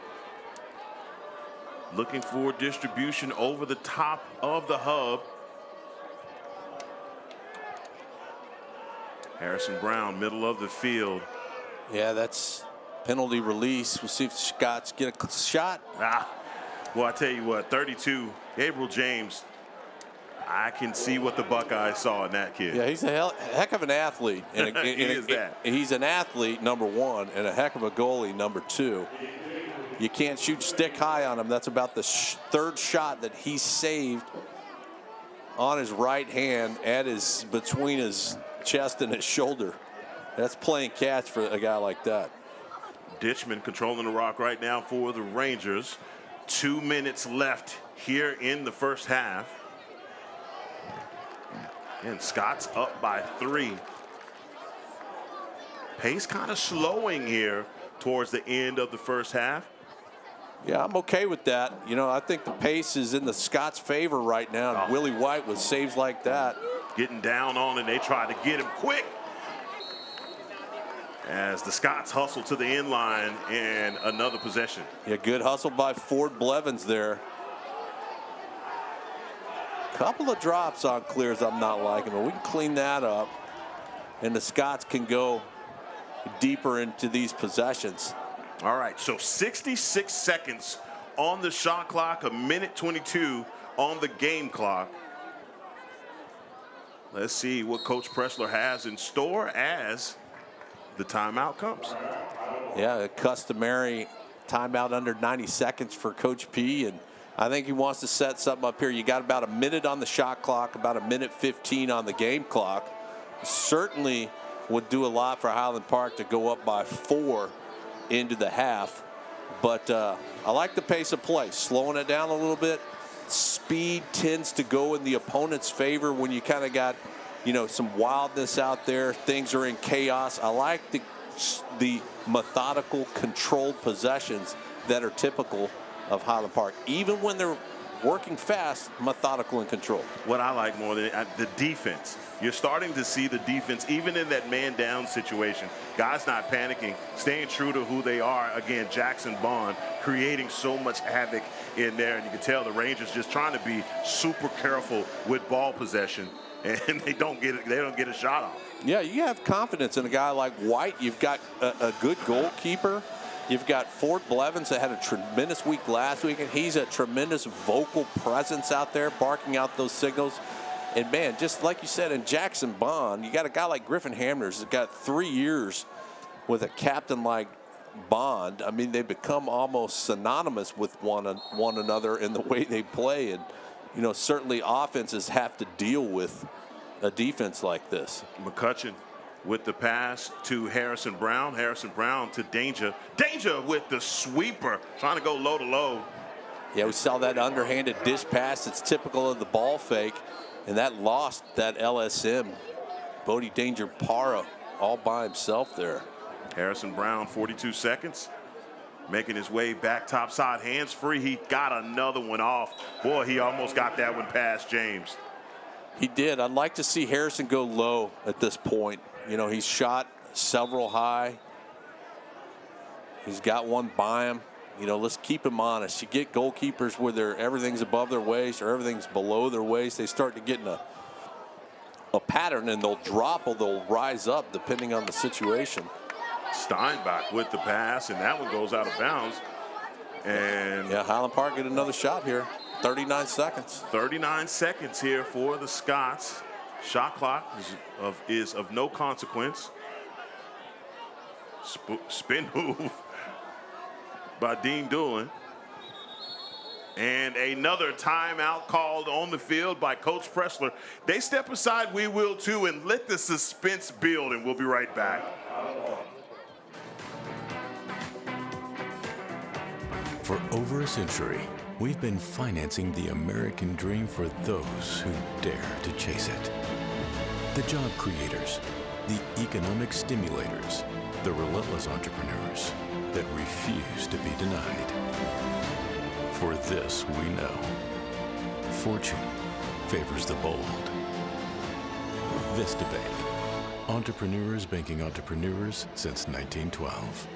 Looking for distribution over the top of the hub. Harrison Brown, middle of the field. Yeah, that's Penalty release. We'll see if the Scots get a shot. Well, I tell you what, 32, Gabriel James, I can see what the Buckeyes saw in that kid. Yeah, he's a heck of an athlete. And He is that. He's an athlete, number one, and a heck of a goalie, number two. You can't shoot stick high on him. That's about the third shot that he saved on his right hand between his chest and his shoulder. That's playing catch for a guy like that. Ditchman controlling the rock right now for the Rangers. 2 minutes left here in the first half. And Scott's up by 3. Pace kind of slowing here towards the end of the first half. Yeah, I'm okay with that. You know, I think the pace is in the Scots' favor right now. Willie White with saves like that. Getting down on it, they try to get him quick. As the Scots hustle to the end line and another possession. Yeah, good hustle by Ford Blevins there. Couple of drops on clears I'm not liking, but we can clean that up. And the Scots can go deeper into these possessions. All right, so 66 seconds on the shot clock, 1:22 on the game clock. Let's see what Coach Pressler has in store as the timeout comes. Yeah, a customary timeout under 90 seconds for Coach P, and I think he wants to set something up here. You got about a minute on the shot clock, about 1:15 on the game clock. Certainly would do a lot for Highland Park to go up by 4 into the half, but I like the pace of play, slowing it down a little bit. Speed tends to go in the opponent's favor when you kind of got, you know, some wildness out there. Things are in chaos. I like the methodical, controlled possessions that are typical of Highland Park, even when they're working fast, methodical and controlled. What I like more than the defense. You're starting to see the defense, even in that man down situation. Guys not panicking, staying true to who they are. Again, Jackson Bond creating so much havoc in there, and you can tell the Rangers just trying to be super careful with ball possession, and they don't get a shot off. Yeah, you have confidence in a guy like White. You've got a good goalkeeper. You've got Ford Blevins that had a tremendous week last week, and he's a tremendous vocal presence out there, barking out those signals. And, man, just like you said, in Jackson Bond, you got a guy like Griffin Hamners that got 3 years with a captain like Bond. I mean, they become almost synonymous with one another in the way they play. And, you know, certainly offenses have to deal with a defense like this. McCutcheon with the pass to Harrison Brown. Harrison Brown to Danger. Danger with the sweeper, trying to go low to low. Yeah, we saw that underhanded dish pass. It's typical of the ball fake, and that lost that LSM. Bodie Danger Para all by himself there. Harrison Brown, 42 seconds. Making his way back topside, hands free. He got another one off. Boy, he almost got that one past James. He did. I'd like to see Harrison go low at this point. You know, he's shot several high. He's got one by him. You know, let's keep him honest. You get goalkeepers where everything's above their waist or everything's below their waist. They start to get in a pattern, and they'll drop or they'll rise up depending on the situation. Steinbach with the pass, and that one goes out of bounds. And yeah, Highland Park get another shot here. 39 seconds. 39 seconds here for the Scots. Shot clock is of no consequence. Spin move by Dean Doolin. And another timeout called on the field by Coach Pressler. They step aside, we will too, and let the suspense build, and we'll be right back. For over a century, we've been financing the American dream for those who dare to chase it. The job creators, the economic stimulators, the relentless entrepreneurs that refuse to be denied. For this we know, fortune favors the bold. Vista Bank, entrepreneurs banking entrepreneurs since 1912.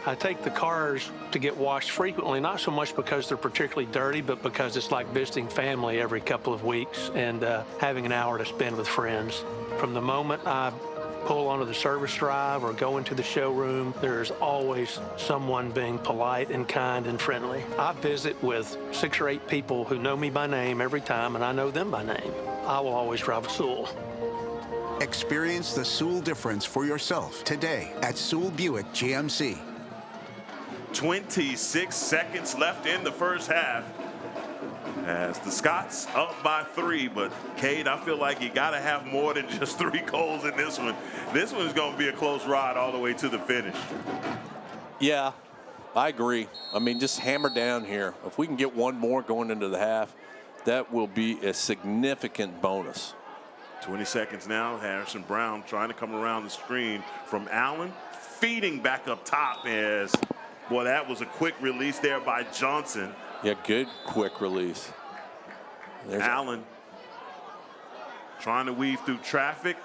I take the cars to get washed frequently, not so much because they're particularly dirty, but because it's like visiting family every couple of weeks and having an hour to spend with friends. From the moment I pull onto the service drive or go into the showroom, there's always someone being polite and kind and friendly. I visit with 6 or 8 people who know me by name every time, and I know them by name. I will always drive a Sewell. Experience the Sewell difference for yourself today at Sewell Buick GMC. 26 seconds left in the first half. As the Scots up by 3, but Cade, I feel like you got to have more than just 3 goals in this one. This one's going to be a close ride all the way to the finish. Yeah, I agree. I mean, just hammer down here. If we can get one more going into the half, that will be a significant bonus. 20 seconds now. Harrison Brown trying to come around the screen from Allen, feeding back up top as, boy, that was a quick release there by Johnson. Yeah, good quick release. There's Allen trying to weave through traffic.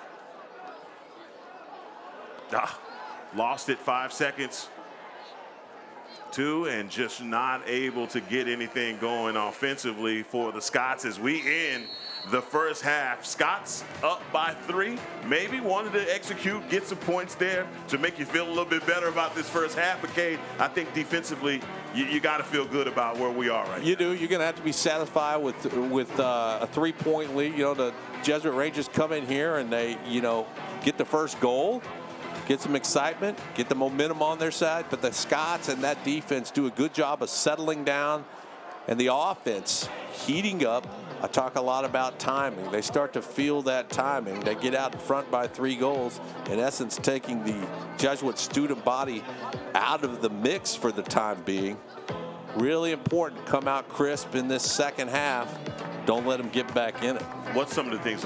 Lost it 5 seconds. 2, and just not able to get anything going offensively for the Scots as we end the first half. Scots up by 3. Maybe wanted to execute, get some points there to make you feel a little bit better about this first half. But, Cade, I think defensively, you got to feel good about where we are right now. You do. You're going to have to be satisfied with a 3-point lead. You know, the Jesuit Rangers come in here and they, get the first goal, get some excitement, get the momentum on their side. But the Scots and that defense do a good job of settling down, and the offense heating up. I talk a lot about timing. They start to feel that timing. They get out in front by 3 goals, in essence taking the Jesuit student body out of the mix for the time being. Really important to come out crisp in this second half. Don't let them get back in it. What's some of the things,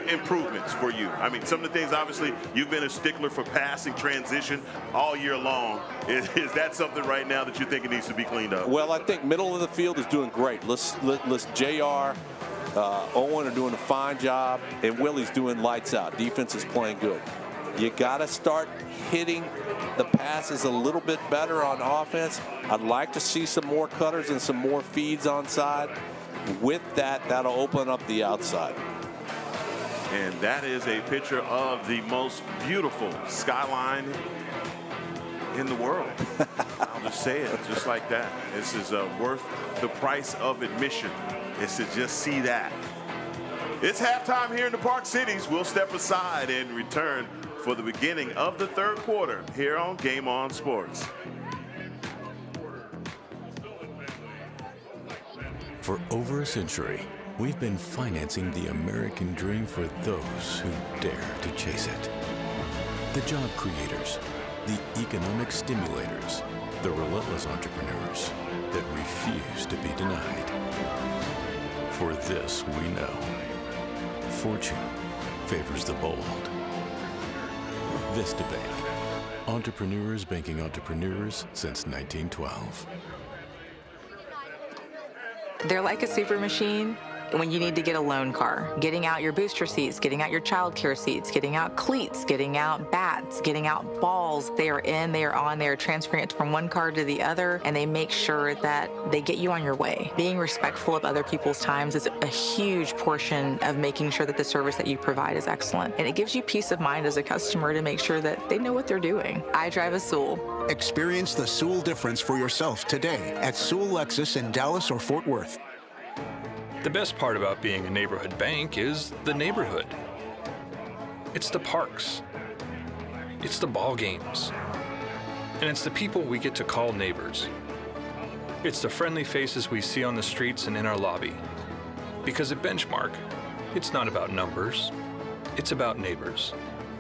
improvements for you? I mean, some of the things, obviously, you've been a stickler for passing transition all year long. Is that something right now that you think it needs to be cleaned up? Well, I think middle of the field is doing great. Let's JR, Owen are doing a fine job, and Willie's doing lights out. Defense is playing good. You got to start hitting the passes a little bit better on offense. I'd like to see some more cutters and some more feeds on side. With that, that'll open up the outside. And that is a picture of the most beautiful skyline in the world. I'll just say it just like that. This is worth the price of admission, is to just see that. It's halftime here in the Park Cities. We'll step aside and return for the beginning of the third quarter here on Game On Sports. For over a century, we've been financing the American dream for those who dare to chase it. The job creators, the economic stimulators, the relentless entrepreneurs that refuse to be denied. For this we know, fortune favors the bold. Vista Bank, entrepreneurs banking entrepreneurs since 1912. They're like a super machine when you need to get a loan car. Getting out your booster seats, getting out your child care seats, getting out cleats, getting out bats, getting out balls. They are in, they are on, they are transferring it from one car to the other, and they make sure that they get you on your way. Being respectful of other people's times is a huge portion of making sure that the service that you provide is excellent. And it gives you peace of mind as a customer to make sure that they know what they're doing. I drive a Sewell. Experience the Sewell difference for yourself today at Sewell Lexus in Dallas or Fort Worth. The best part about being a neighborhood bank is the neighborhood. It's the parks. It's the ball games. And it's the people we get to call neighbors. It's the friendly faces we see on the streets and in our lobby. Because at Benchmark, it's not about numbers. It's about neighbors.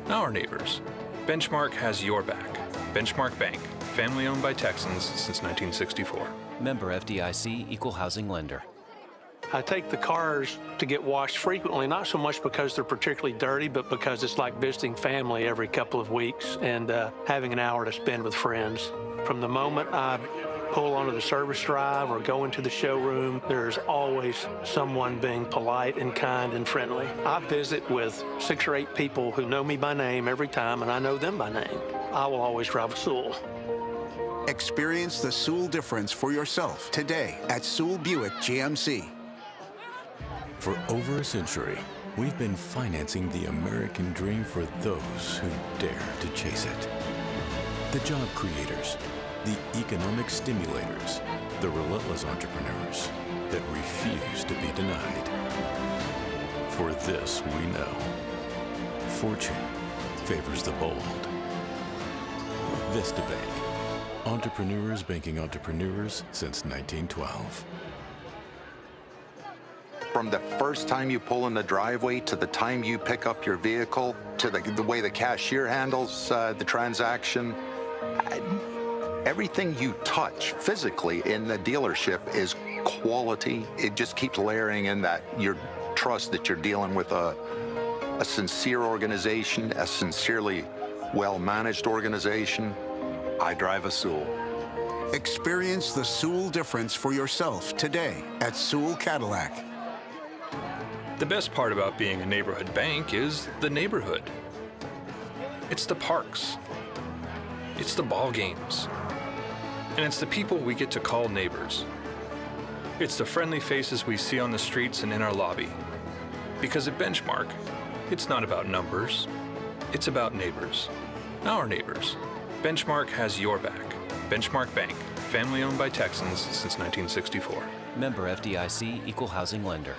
Our neighbors. Benchmark has your back. Benchmark Bank, family owned by Texans since 1964. Member FDIC, Equal Housing Lender. I take the cars to get washed frequently, not so much because they're particularly dirty, but because it's like visiting family every couple of weeks and having an hour to spend with friends. From the moment I pull onto the service drive or go into the showroom, there's always someone being polite and kind and friendly. I visit with 6 or 8 people who know me by name every time, and I know them by name. I will always drive a Sewell. Experience the Sewell difference for yourself today at Sewell Buick GMC. For over a century, we've been financing the American dream for those who dare to chase it. The job creators, the economic stimulators, the relentless entrepreneurs that refuse to be denied. For this we know, fortune favors the bold. Vista Bank, entrepreneurs banking entrepreneurs since 1912. From the first time you pull in the driveway to the time you pick up your vehicle to the way the cashier handles the transaction, everything you touch physically in the dealership is quality. It just keeps layering in that your trust that you're dealing with a sincere organization, a sincerely well-managed organization. I drive a Sewell. Experience the Sewell difference for yourself today at Sewell Cadillac. The best part about being a neighborhood bank is the neighborhood. It's the parks. It's the ball games. And it's the people we get to call neighbors. It's the friendly faces we see on the streets and in our lobby. Because at Benchmark, it's not about numbers. It's about neighbors. Our neighbors. Benchmark has your back. Benchmark Bank, family owned by Texans since 1964. Member FDIC, Equal Housing Lender.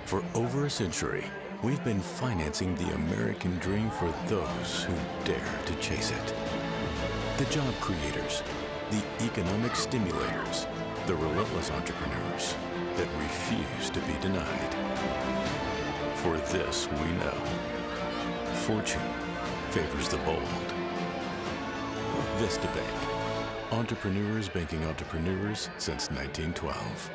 For over a century, we've been financing the American dream for those who dare to chase it. The job creators, the economic stimulators, the relentless entrepreneurs that refuse to be denied. For this we know, fortune favors the bold. Vista Bank, entrepreneurs banking entrepreneurs since 1912.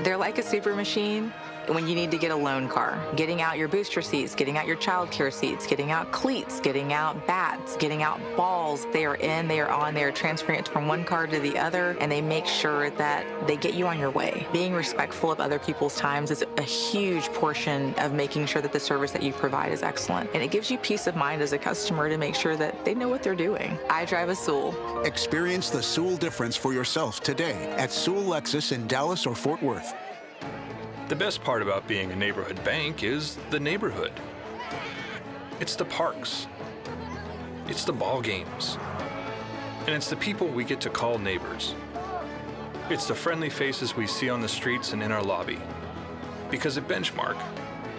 They're like a super machine when you need to get a loan car. Getting out your booster seats, getting out your child care seats, getting out cleats, getting out bats, getting out balls. They are in, they are on, they are transferring it from one car to the other, and they make sure that they get you on your way. Being respectful of other people's times is a huge portion of making sure that the service that you provide is excellent. And it gives you peace of mind as a customer to make sure that they know what they're doing. I drive a Sewell. Experience the Sewell difference for yourself today at Sewell Lexus in Dallas or Fort Worth. The best part about being a neighborhood bank is the neighborhood. It's the parks. It's the ball games. And it's the people we get to call neighbors. It's the friendly faces we see on the streets and in our lobby. Because at Benchmark,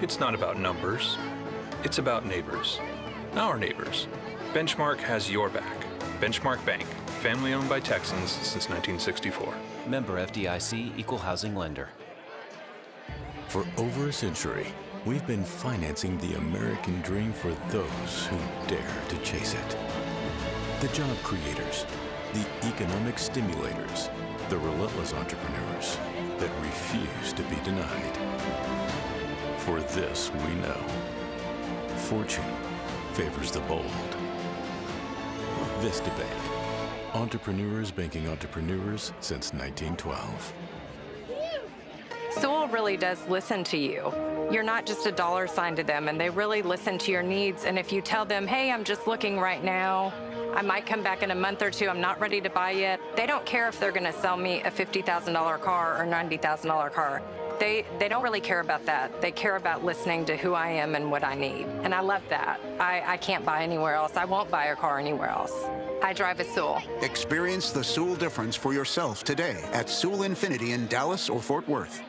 it's not about numbers. It's about neighbors. Our neighbors. Benchmark has your back. Benchmark Bank, family owned by Texans since 1964. Member FDIC, Equal Housing Lender. For over a century, we've been financing the American dream for those who dare to chase it. The job creators, the economic stimulators, the relentless entrepreneurs that refuse to be denied. For this we know, fortune favors the bold. Vista Bank, entrepreneurs banking entrepreneurs since 1912. Sewell really does listen to you. You're not just a dollar sign to them, and they really listen to your needs. And if you tell them, hey, I'm just looking right now, I might come back in a month or two, I'm not ready to buy yet, they don't care if they're gonna sell me a $50,000 car or $90,000 car. They don't really care about that. They care about listening to who I am and what I need. And I love that. I can't buy anywhere else. I won't buy a car anywhere else. I drive a Sewell. Experience the Sewell difference for yourself today at Sewell Infinity in Dallas or Fort Worth.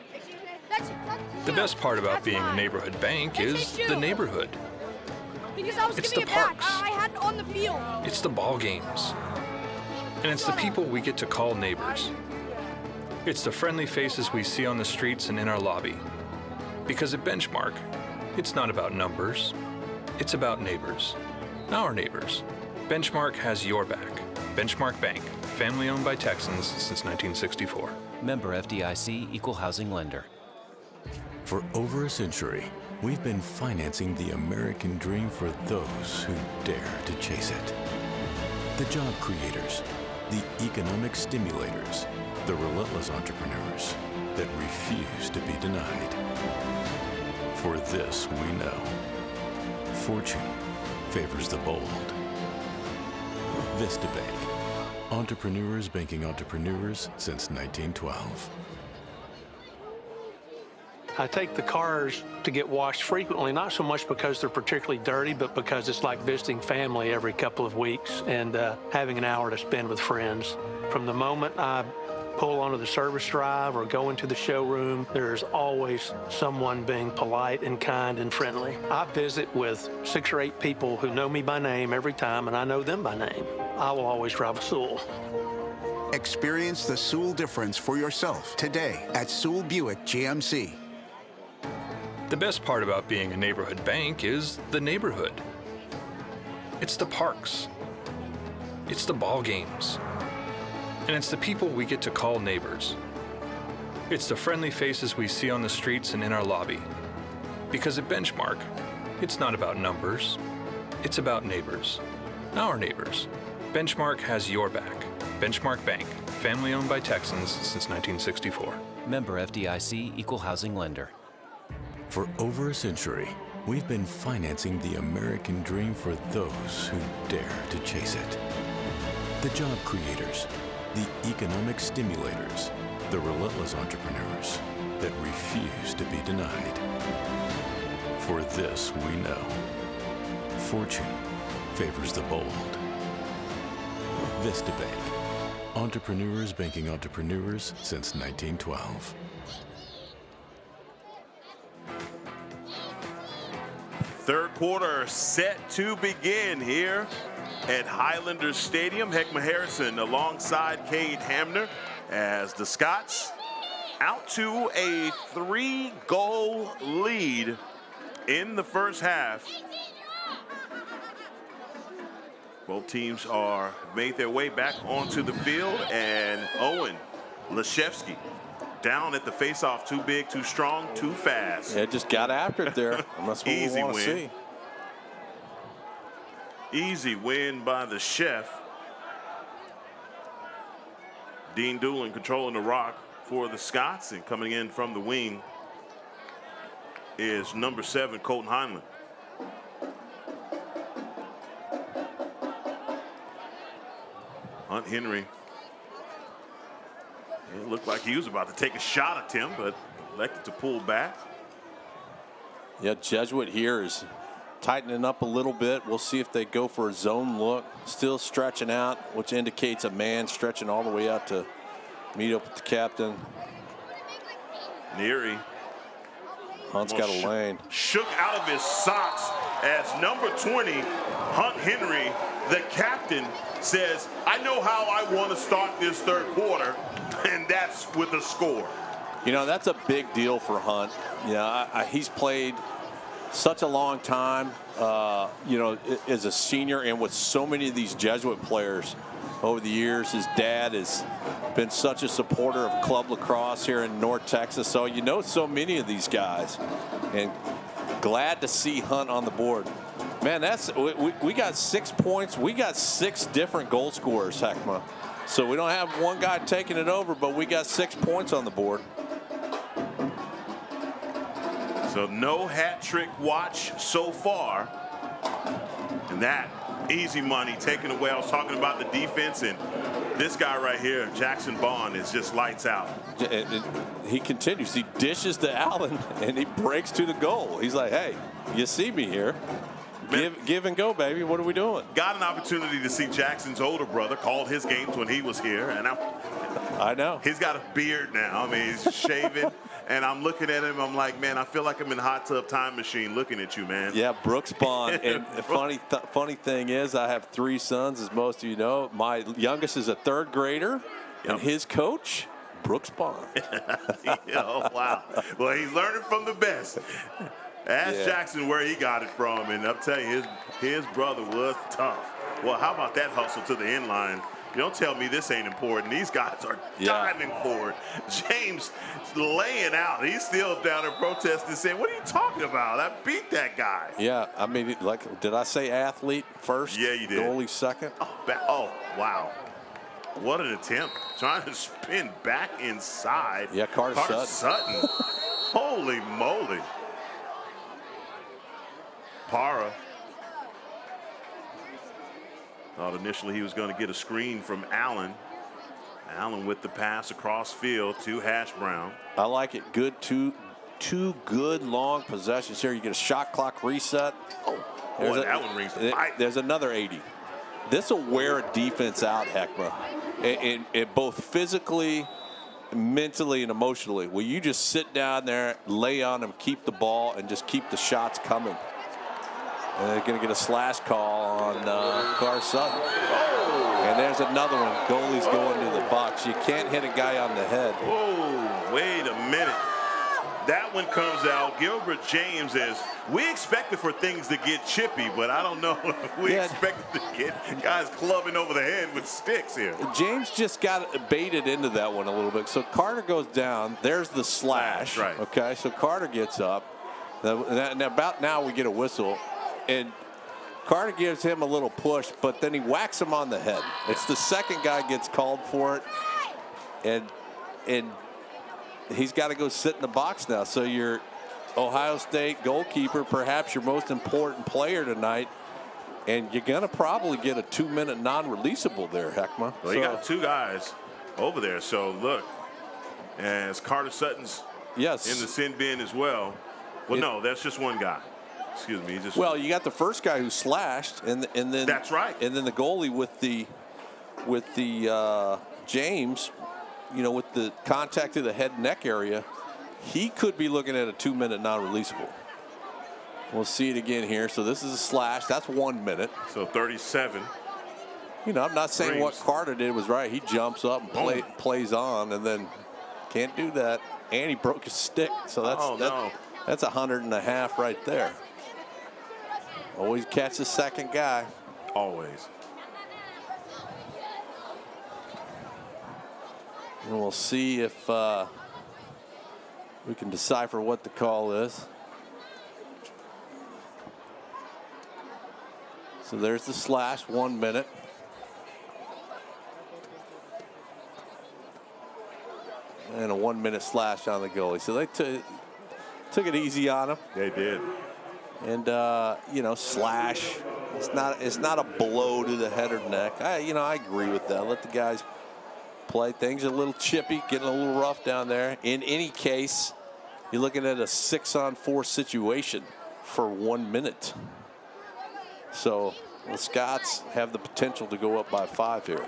The best part about being a neighborhood bank is the neighborhood. It's the parks. I had it on the field. It's the ball games. And it's the people we get to call neighbors. It's the friendly faces we see on the streets and in our lobby. Because at Benchmark, it's not about numbers. It's about neighbors. Our neighbors. Benchmark has your back. Benchmark Bank, family owned by Texans since 1964. Member FDIC, Equal Housing Lender. For over a century, we've been financing the American dream for those who dare to chase it. The job creators, the economic stimulators, the relentless entrepreneurs that refuse to be denied. For this we know, fortune favors the bold. Vista Bank, entrepreneurs banking entrepreneurs since 1912. I take the cars to get washed frequently, not so much because they're particularly dirty, but because it's like visiting family every couple of weeks and having an hour to spend with friends. From the moment I pull onto the service drive or go into the showroom, there's always someone being polite and kind and friendly. I visit with 6 or 8 people who know me by name every time, and I know them by name. I will always drive a Sewell. Experience the Sewell difference for yourself today at Sewell Buick GMC. The best part about being a neighborhood bank is the neighborhood. It's the parks. It's the ball games. And it's the people we get to call neighbors. It's the friendly faces we see on the streets and in our lobby. Because at Benchmark, it's not about numbers. It's about neighbors. Our neighbors. Benchmark has your back. Benchmark Bank, family owned by Texans since 1964. Member FDIC, Equal Housing Lender. For over a century, we've been financing the American dream for those who dare to chase it. The job creators, the economic stimulators, the relentless entrepreneurs that refuse to be denied. For this we know, fortune favors the bold. Vista Bank, entrepreneurs banking entrepreneurs since 1912. Third quarter set to begin here at Highlander Stadium. Heckma Harrison alongside Cade Hamner as the Scots out to a 3-goal lead in the first half. Both teams are made their way back onto the field, and Owen Leszewski down at the faceoff. Too big, too strong, too fast. Yeah, just got after it there. And that's what we want to see. Easy win by the chef. Dean Doolin controlling the rock for the Scots, and coming in from the wing is number 7, Colton Heinlein. Hunt Henry. It looked like he was about to take a shot at Tim, but elected to pull back. Yeah, Jesuit here is tightening up a little bit. We'll see if they go for a zone look. Still stretching out, which indicates a man stretching all the way out to meet up with the captain. Neary. Hunt's got a lane. Shook out of his socks as number 20, Hunt Henry, the captain, says, I know how I want to start this third quarter, and that's with a score. You know, that's a big deal for Hunt. You know, he's played such a long time, you know, as a senior, and with so many of these Jesuit players over the years. His dad has been such a supporter of club lacrosse here in North Texas. So you know so many of these guys, and glad to see Hunt on the board. Man, that's we got 6 points. We got 6 different goal scorers, Heckma. So we don't have one guy taking it over, but we got 6 points on the board. So no hat trick watch so far. And that easy money taken away. I was talking about the defense, and this guy right here, Jackson Bond, is just lights out. He continues. He dishes to Allen, and he breaks to the goal. He's like, hey, you see me here. Give and go, baby. What are we doing? Got an opportunity to see Jackson's older brother, called his games when he was here, and I know. He's got a beard now. I mean, he's shaving, and I'm looking at him. I'm like, man, I feel like I'm in Hot Tub Time Machine looking at you, man. Yeah, Brooks Bond. And the funny thing is, I have 3 sons, as most of you know. My youngest is a 3rd grader, and his coach, Brooks Bond. Oh, wow. Well, he's learning from the best. Ask Jackson where he got it from, and I'm telling you, his brother was tough. Well, how about that hustle to the end line? You don't tell me this ain't important. These guys are diving for it. James laying out. He's still down there protesting, saying, what are you talking about? I beat that guy. Yeah, I mean, like, did I say athlete first? Yeah, you did. Goalie second? Oh, wow. What an attempt. Trying to spin back inside. Yeah, Carter Sutton. Holy moly. Para. Thought initially he was going to get a screen from Allen. Allen with the pass across field to Hash Brown. I like it. Good 2 good long possessions here. You get a shot clock reset. Oh, boy, that one rings the fight. There's another 80. This will wear a defense out, Heckma. It both physically, mentally, and emotionally. Will you just sit down there, lay on them, keep the ball, and just keep the shots coming? And they're going to get a slash call on Carter Sutton. And there's another one. Goalie's going to the box. You can't hit a guy on the head. Whoa, wait a minute. That one comes out. Gilbert James is, we expected for things to get chippy, but I don't know if we expected to get guys clubbing over the head with sticks here. James just got baited into that one a little bit. So Carter goes down. There's the slash. Right. Okay, so Carter gets up. About now we get a whistle. And Carter gives him a little push, but then he whacks him on the head. It's the second guy gets called for it. And he's got to go sit in the box now. So your Ohio State goalkeeper, perhaps your most important player tonight, and you're going to probably get a 2-minute non-releasable there, Heckma. Well, you got 2 guys over there. So look, as Carter Sutton's in the sin bin as well. Well, no, that's just one guy. Excuse me. Well, you got the first guy who slashed, and then that's right. And then the goalie with the James, you know, with the contact to the head and neck area, he could be looking at a 2-minute non-releasable. We'll see it again here. So this is a slash. That's 1 minute. So 37. You know, I'm not saying what Carter did was right. He jumps up and plays on, and then can't do that. And he broke his stick. So that's 100.5 right there. Always catch the second guy. Always. And we'll see if we can decipher what the call is. So there's the slash, 1 minute. And a 1-minute slash on the goalie. So they took it easy on him. They did. And you know, slash. It's not a blow to the head or neck. I agree with that. Let the guys play. Things are a little chippy, getting a little rough down there. In any case, you're looking at a 6-on-4 situation for 1 minute. So the Scots have the potential to go up by 5 here.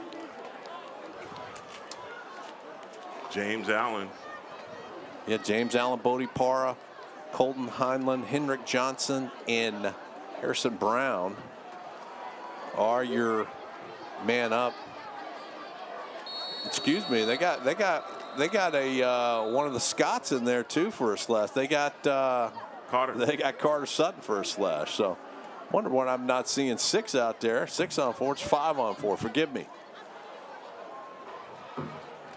James Allen. Yeah, James Allen, Bodie Para, Colton Heinlein, Henrik Johnson, and Harrison Brown are your man up. Excuse me, they got a one of the Scots in there too for a slash. They got Carter. They got Carter Sutton for a slash. So wonder why I'm not seeing 6 out there. 6-on-4. It's 5-on-4. Forgive me.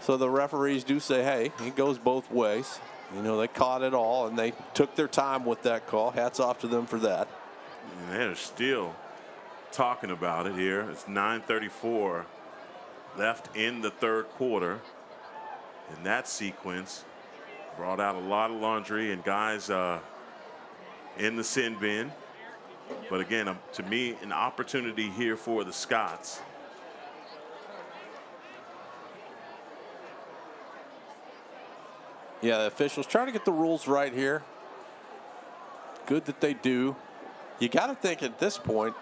So the referees do say, hey, it goes both ways. You know, they caught it all, and they took their time with that call. Hats off to them for that. And they're still talking about it here. It's 9:34 left in the third quarter. And that sequence brought out a lot of laundry and guys in the sin bin. But again, to me, an opportunity here for the Scots. Yeah, the officials trying to get the rules right here. Good that they do. You got to think at this point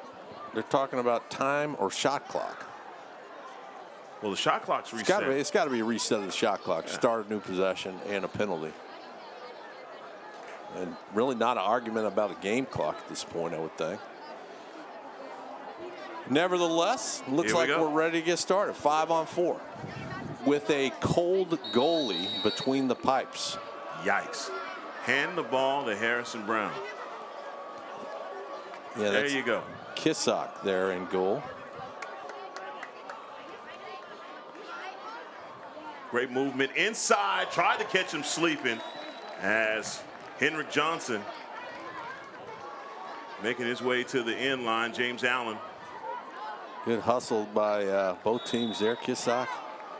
they're talking about time or shot clock. Well, the shot clock's reset. It's got to be a reset of the shot clock. Yeah. Start a new possession and a penalty. And really not an argument about a game clock at this point, I would think. Nevertheless, looks like we're ready to get started. 5-on-4. With a cold goalie between the pipes. Yikes. Hand the ball to Harrison Brown. Yeah, there you go. Kissock there in goal. Great movement inside. Tried to catch him sleeping as Henrik Johnson making his way to the end line. James Allen. Good hustle by both teams there. Kissock.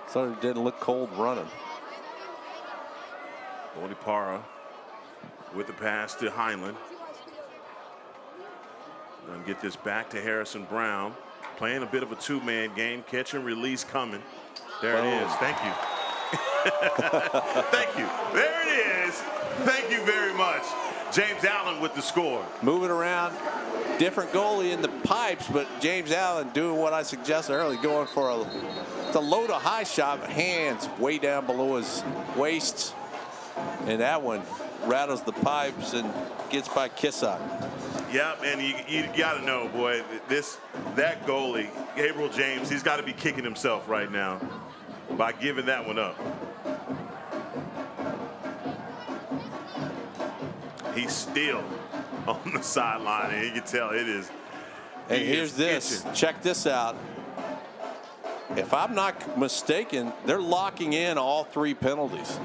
So it didn't look cold running. Bodie Para with the pass to Heinlein. Gonna get this back to Harrison Brown. Playing a bit of a 2-man game. Catch and release coming. There it is. Thank you. Thank you. There it is. Thank you very much. James Allen with the score. Moving around, different goalie in the pipes, but James Allen doing what I suggested earlier, going for a low to high shot, hands way down below his waist, and that one rattles the pipes and gets by Kissock. Yep, and you got to know, boy, that goalie, Gabriel James, he's got to be kicking himself right now by giving that one up. He's still on the sideline, and you can tell it is. And here's this. Check this out. If I'm not mistaken, they're locking in all 3 penalties.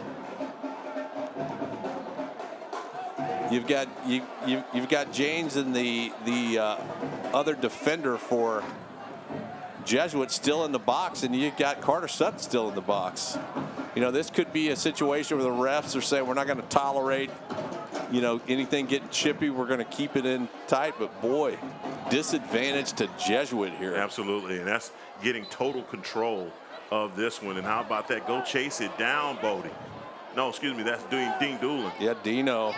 You've got James and the other defender for Jesuit still in the box, and you've got Carter Sutton still in the box. You know, this could be a situation where the refs are saying we're not going to tolerate, you know, anything getting chippy. We're going to keep it in tight. But boy, disadvantage to Jesuit here. Absolutely, and that's getting total control of this one. And how about that? Go chase it down, Bodie. No, excuse me, that's Dean Doolin. Yeah, Dino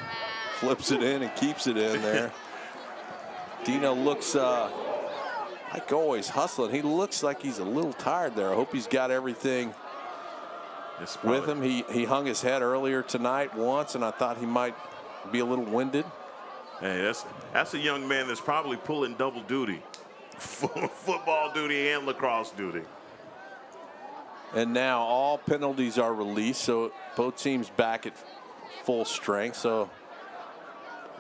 flips it in and keeps it in there. Dino looks like always hustling. He looks like he's a little tired there. I hope he's got everything with him. He hung his head earlier tonight once, and I thought he might be a little winded. Hey, that's a young man that's probably pulling double duty, football duty and lacrosse duty. And now all penalties are released, so both teams back at full strength. So,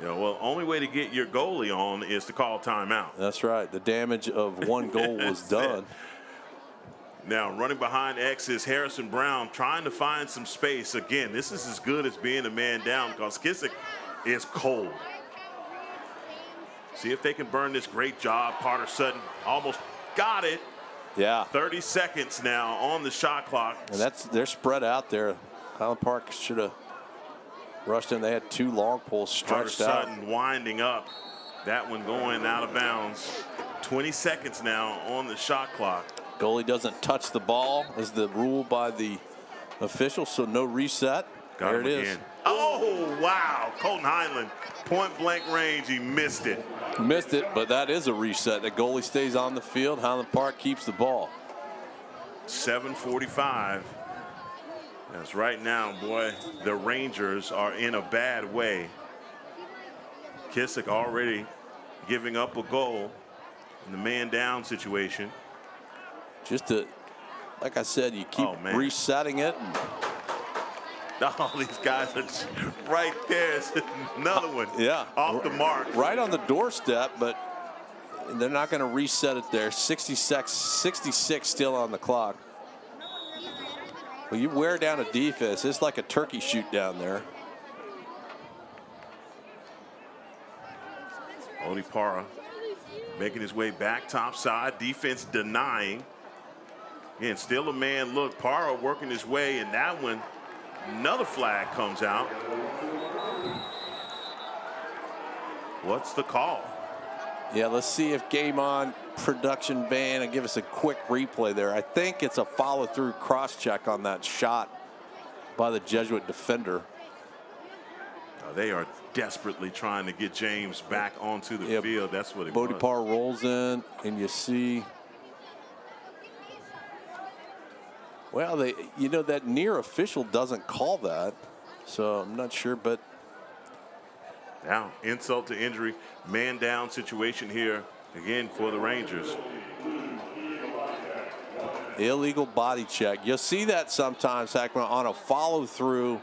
well, only way to get your goalie on is to call timeout. That's right. The damage of one goal was done. Now running behind X is Harrison Brown, trying to find some space. Again, this is as good as being a man down because Kissick is cold. See if they can burn this great job. Carter Sutton almost got it. Yeah. 30 seconds now on the shot clock. And they're spread out there. Highland Park should have rushed in. They had 2 long poles stretched out. Carter Sutton winding up. That one going out of bounds. 20 seconds now on the shot clock. Goalie doesn't touch the ball is the rule by the officials, so no reset. There it is. Oh, wow. Colton Heinlein, point blank range. He missed it. Missed it, but that is a reset. The goalie stays on the field. Highland Park keeps the ball. 7:45. That's right now, boy. The Rangers are in a bad way. Kissick already giving up a goal in the man down situation. Just to, like I said, you keep resetting it. All these guys are right there. It's another one. Yeah. Off the mark. Right on the doorstep, but they're not going to reset it there. 66 still on the clock. Well, you wear down a defense. It's like a turkey shoot down there. Odipara making his way back topside. Defense denying. Again, still a man look. Para working his way, and that one, another flag comes out. What's the call? Yeah, let's see if Game On production van and give us a quick replay there. I think it's a follow-through cross-check on that shot by the Jesuit defender. They are desperately trying to get James back onto the field. That's what it was. Bodipar rolls in, and you see, well, that near official doesn't call that, so I'm not sure, but. Now, insult to injury, man down situation here again for the Rangers. Illegal body check. You'll see that sometimes, Hackman, on a follow-through,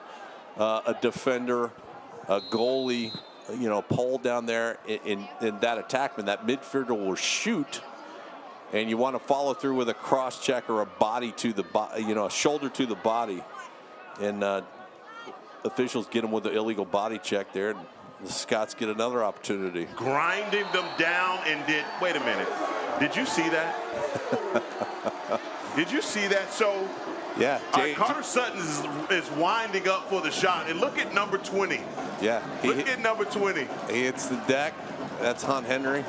a defender, a goalie, pulled down there in that attackman. That midfielder will shoot, and you want to follow through with a cross check or a body to the a shoulder to the body, and officials get them with the illegal body check there. And the Scots get another opportunity. Grinding them down and wait a minute. Did you see that? Did you see that? So, yeah, Carter Sutton is winding up for the shot. And look at number 20. Yeah. Look at number 20. He hits the deck. That's Hunt Henry.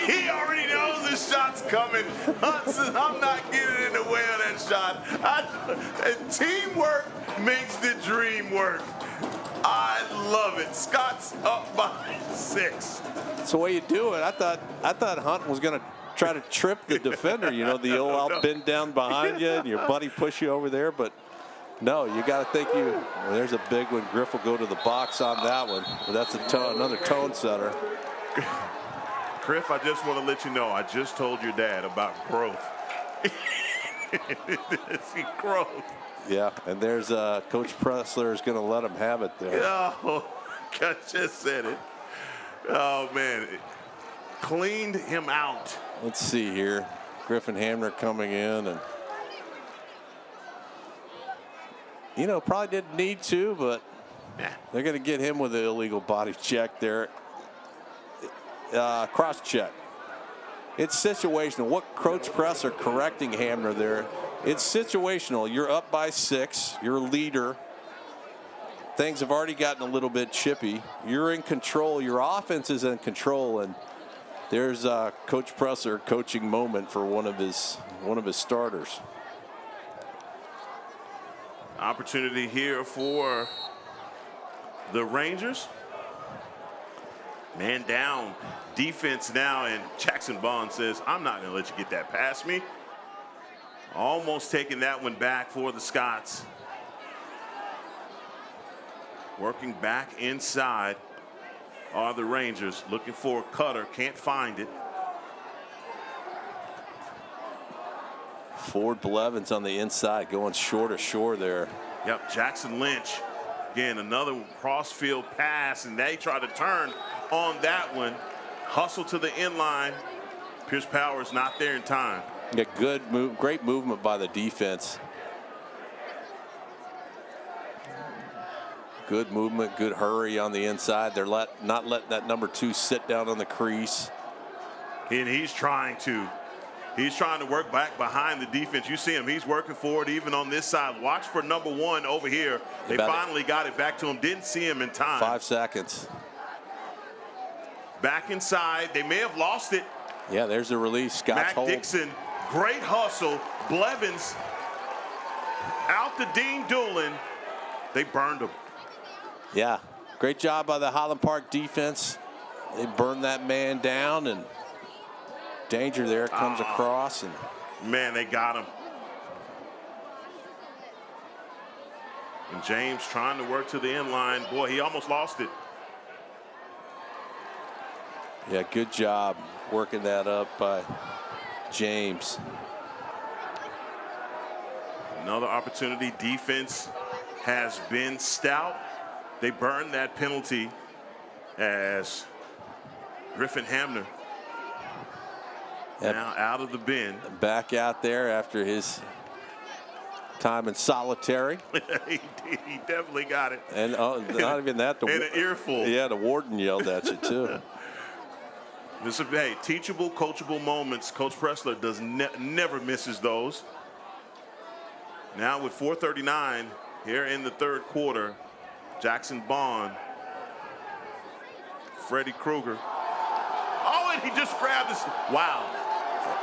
He already knows this shot's coming. Hunt says, I'm not getting in the way of that shot. Teamwork makes the dream work. I love it. Scott's up by 6. That's the way you do it. I thought Hunt was going to try to trip the defender. You know, the old I'll bend down behind you and your buddy push you over there. But no, you got to think well, there's a big one. Griff will go to the box on that one. But that's another tone setter. Griff, I just want to let you know, I just told your dad about growth. See, growth. Yeah, and there's Coach Pressler is going to let him have it there. Oh, I just said it. Oh, man. Cleaned him out. Let's see here. Griffin Hamner coming in. And, you know, probably didn't need to, but they're going to get him with the illegal body check there. Cross check. It's situational. What Coach Pressler correcting Hamner there. It's situational. You're up by 6. You're a leader. Things have already gotten a little bit chippy. You're in control. Your offense is in control, and there's Coach Pressler coaching moment for one of his starters. Opportunity here for the Rangers. Man down, defense now, and Jackson Bond says, I'm not going to let you get that past me. Almost taking that one back for the Scots. Working back inside are the Rangers, looking for a cutter, can't find it. Ford Blevins on the inside, going shore to shore there. Yep, Jackson Lynch. Again, another cross-field pass, and they try to turn on that one. Hustle to the end line. Pierce Powers not there in time. Yeah, good move, great movement by the defense. Good movement, good hurry on the inside. They're not letting that number 2 sit down on the crease. And he's trying to work back behind the defense. You see him, he's working forward even on this side. Watch for number 1 over here. They finally got it back to him. Didn't see him in time. 5 seconds. Back inside. They may have lost it. Yeah, there's the release. Scott's hold. Mac Dixon, great hustle. Blevins out to Dean Doolin. They burned him. Yeah, great job by the Highland Park defense. They burned that man down, and danger there comes across. And man, they got him. And James trying to work to the end line. Boy, he almost lost it. Yeah, good job working that up by James. Another opportunity. Defense has been stout. They burned that penalty as Griffin Hamner now out of the bin. Back out there after his time in solitary. He definitely got it. And not even that. And an earful. Yeah, the warden yelled at you too. Hey, teachable, coachable moments. Coach Pressler does never misses those. Now with 4:39 here in the third quarter, Jackson Bond, Freddie Krueger. Oh, and he just grabbed this. Wow.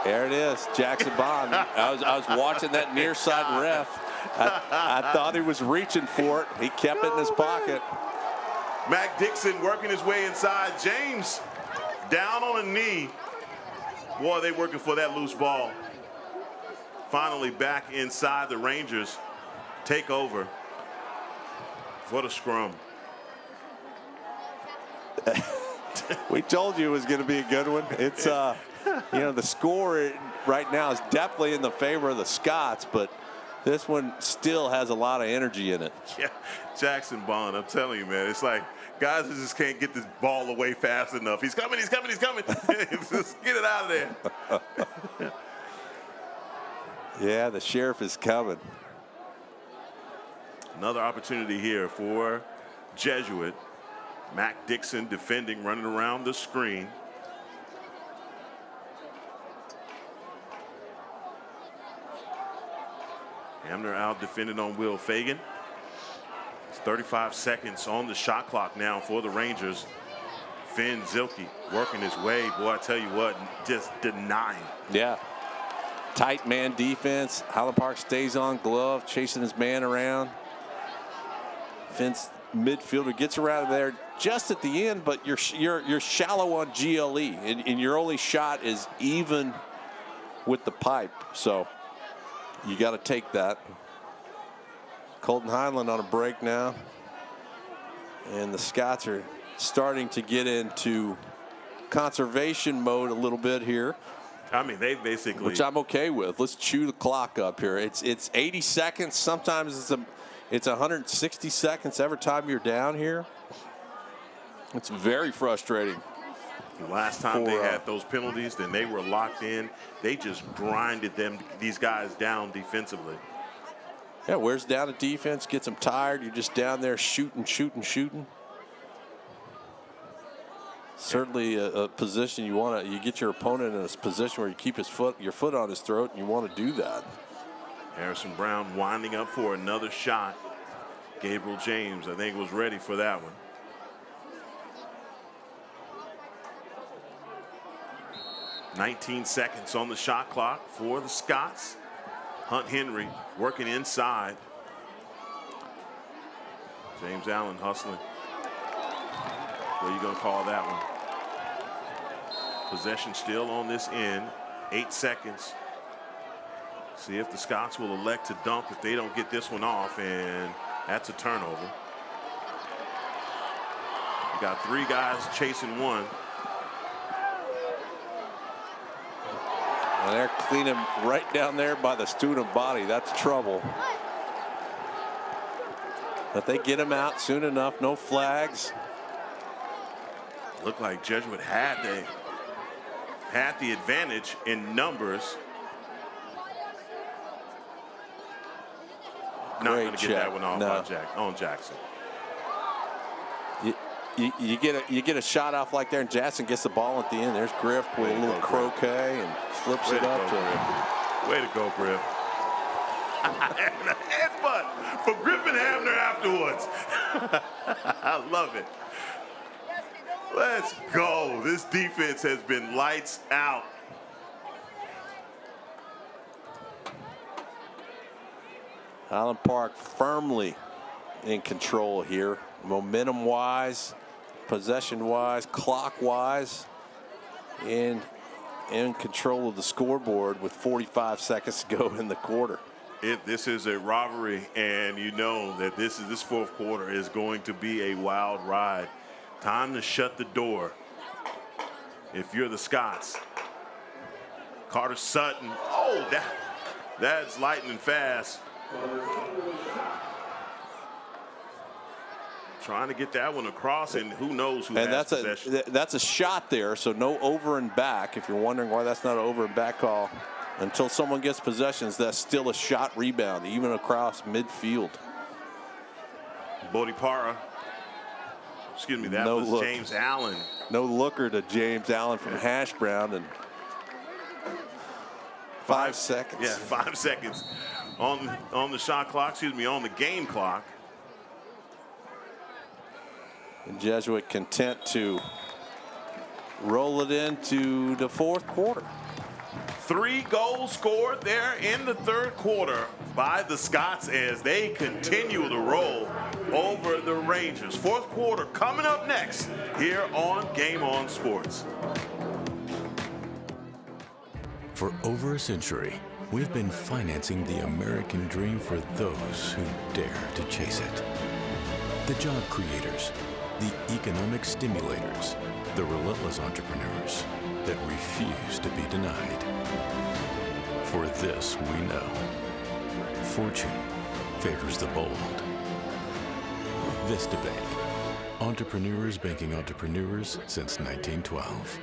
There it is, Jackson Bond. I was watching that near side ref. I thought he was reaching for it. He kept it in his pocket. Mac Dixon working his way inside. James down on a knee. Boy, they working for that loose ball. Finally back inside. The Rangers take over for the scrum. We told you it was going to be a good one. It's you know, the score right now is definitely in the favor of the Scots, but this one still has a lot of energy in it. Yeah, Jackson Bond, I'm telling you, man, it's like guys just can't get this ball away fast enough. He's coming, he's coming, he's coming. Just get it out of there. Yeah, the sheriff is coming. Another opportunity here for Jesuit. Mac Dixon defending, running around the screen. Hamner out defending on Will Fagan. It's 35 seconds on the shot clock now for the Rangers. Finn Zilke working his way. Boy, I tell you what, just denying. Yeah. Tight man defense. Highland Park stays on glove, chasing his man around. Fence midfielder gets around there just at the end, but you're shallow on GLE, and your only shot is even with the pipe. So you got to take that. Colton Highland on a break now. And the Scots are starting to get into conservation mode a little bit here. I mean, they basically, which I'm okay with. Let's chew the clock up here. It's 80 seconds. Sometimes it's 160 seconds every time you're down here. It's very frustrating. Last time they had those penalties, then they were locked in. They just grinded these guys down defensively. Yeah, wears down the defense, gets them tired. You're just down there shooting. Certainly a position you get your opponent in a position where you keep your foot on his throat, and you want to do that. Harrison Brown winding up for another shot. Gabriel James, I think, was ready for that one. "19 seconds on the shot clock for the Scots. Hunt Henry working inside. James Allen hustling. What are you going to call that one? Possession still on this end. 8 seconds. See if the Scots will elect to dump if they don't get this one off, and that's a turnover. You got 3 guys chasing one. And they're cleaning right down there by the student body. That's trouble. But they get him out soon enough. No flags. Looked like Jesuit had the advantage in numbers. Not going to get that one off on Jackson. You get a shot off like there, and Jackson gets the ball at the end. There's Griff with a little croquet and flips it up to him. Way to go, Griff. And a headbutt for Griffin Hamner afterwards. I love it. Let's go. This defense has been lights out. Highland Park firmly in control here, momentum-wise, possession-wise, clock-wise, and in control of the scoreboard with 45 seconds to go in the quarter. This is a robbery, and you know that this fourth quarter is going to be a wild ride. Time to shut the door if you're the Scots. Carter Sutton. Oh, that's lightning fast. Trying to get that one across, and who knows who has possession. That's a shot there, so no over and back. If you're wondering why that's not an over and back call, until someone gets possessions, that's still a shot rebound, even across midfield. Bodipara. Excuse me, that was James Allen. No looker to James Allen from Hash Brown, and 5 seconds. Yeah, 5 seconds on the shot clock, excuse me, on the game clock. And Jesuit content to roll it into the fourth quarter. 3 goals scored there in the third quarter by the Scots as they continue to roll over the Rangers. Fourth quarter coming up next here on Game On Sports. For over a century, we've been financing the American dream for those who dare to chase it. The job creators, the economic stimulators, the relentless entrepreneurs that refuse to be denied. For this we know, fortune favors the bold. Vista Bank, entrepreneurs banking entrepreneurs since 1912.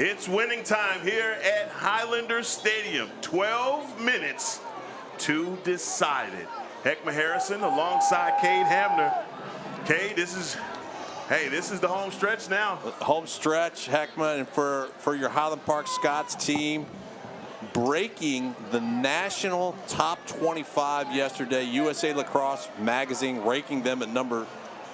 It's winning time here at Highlander Stadium. 12 minutes to decide it. Heckma Harrison alongside Cade Hamner. Cade, this is the home stretch now. Home stretch, Heckma, and for your Highland Park Scots team, breaking the national top 25 yesterday. USA Lacrosse Magazine ranking them at number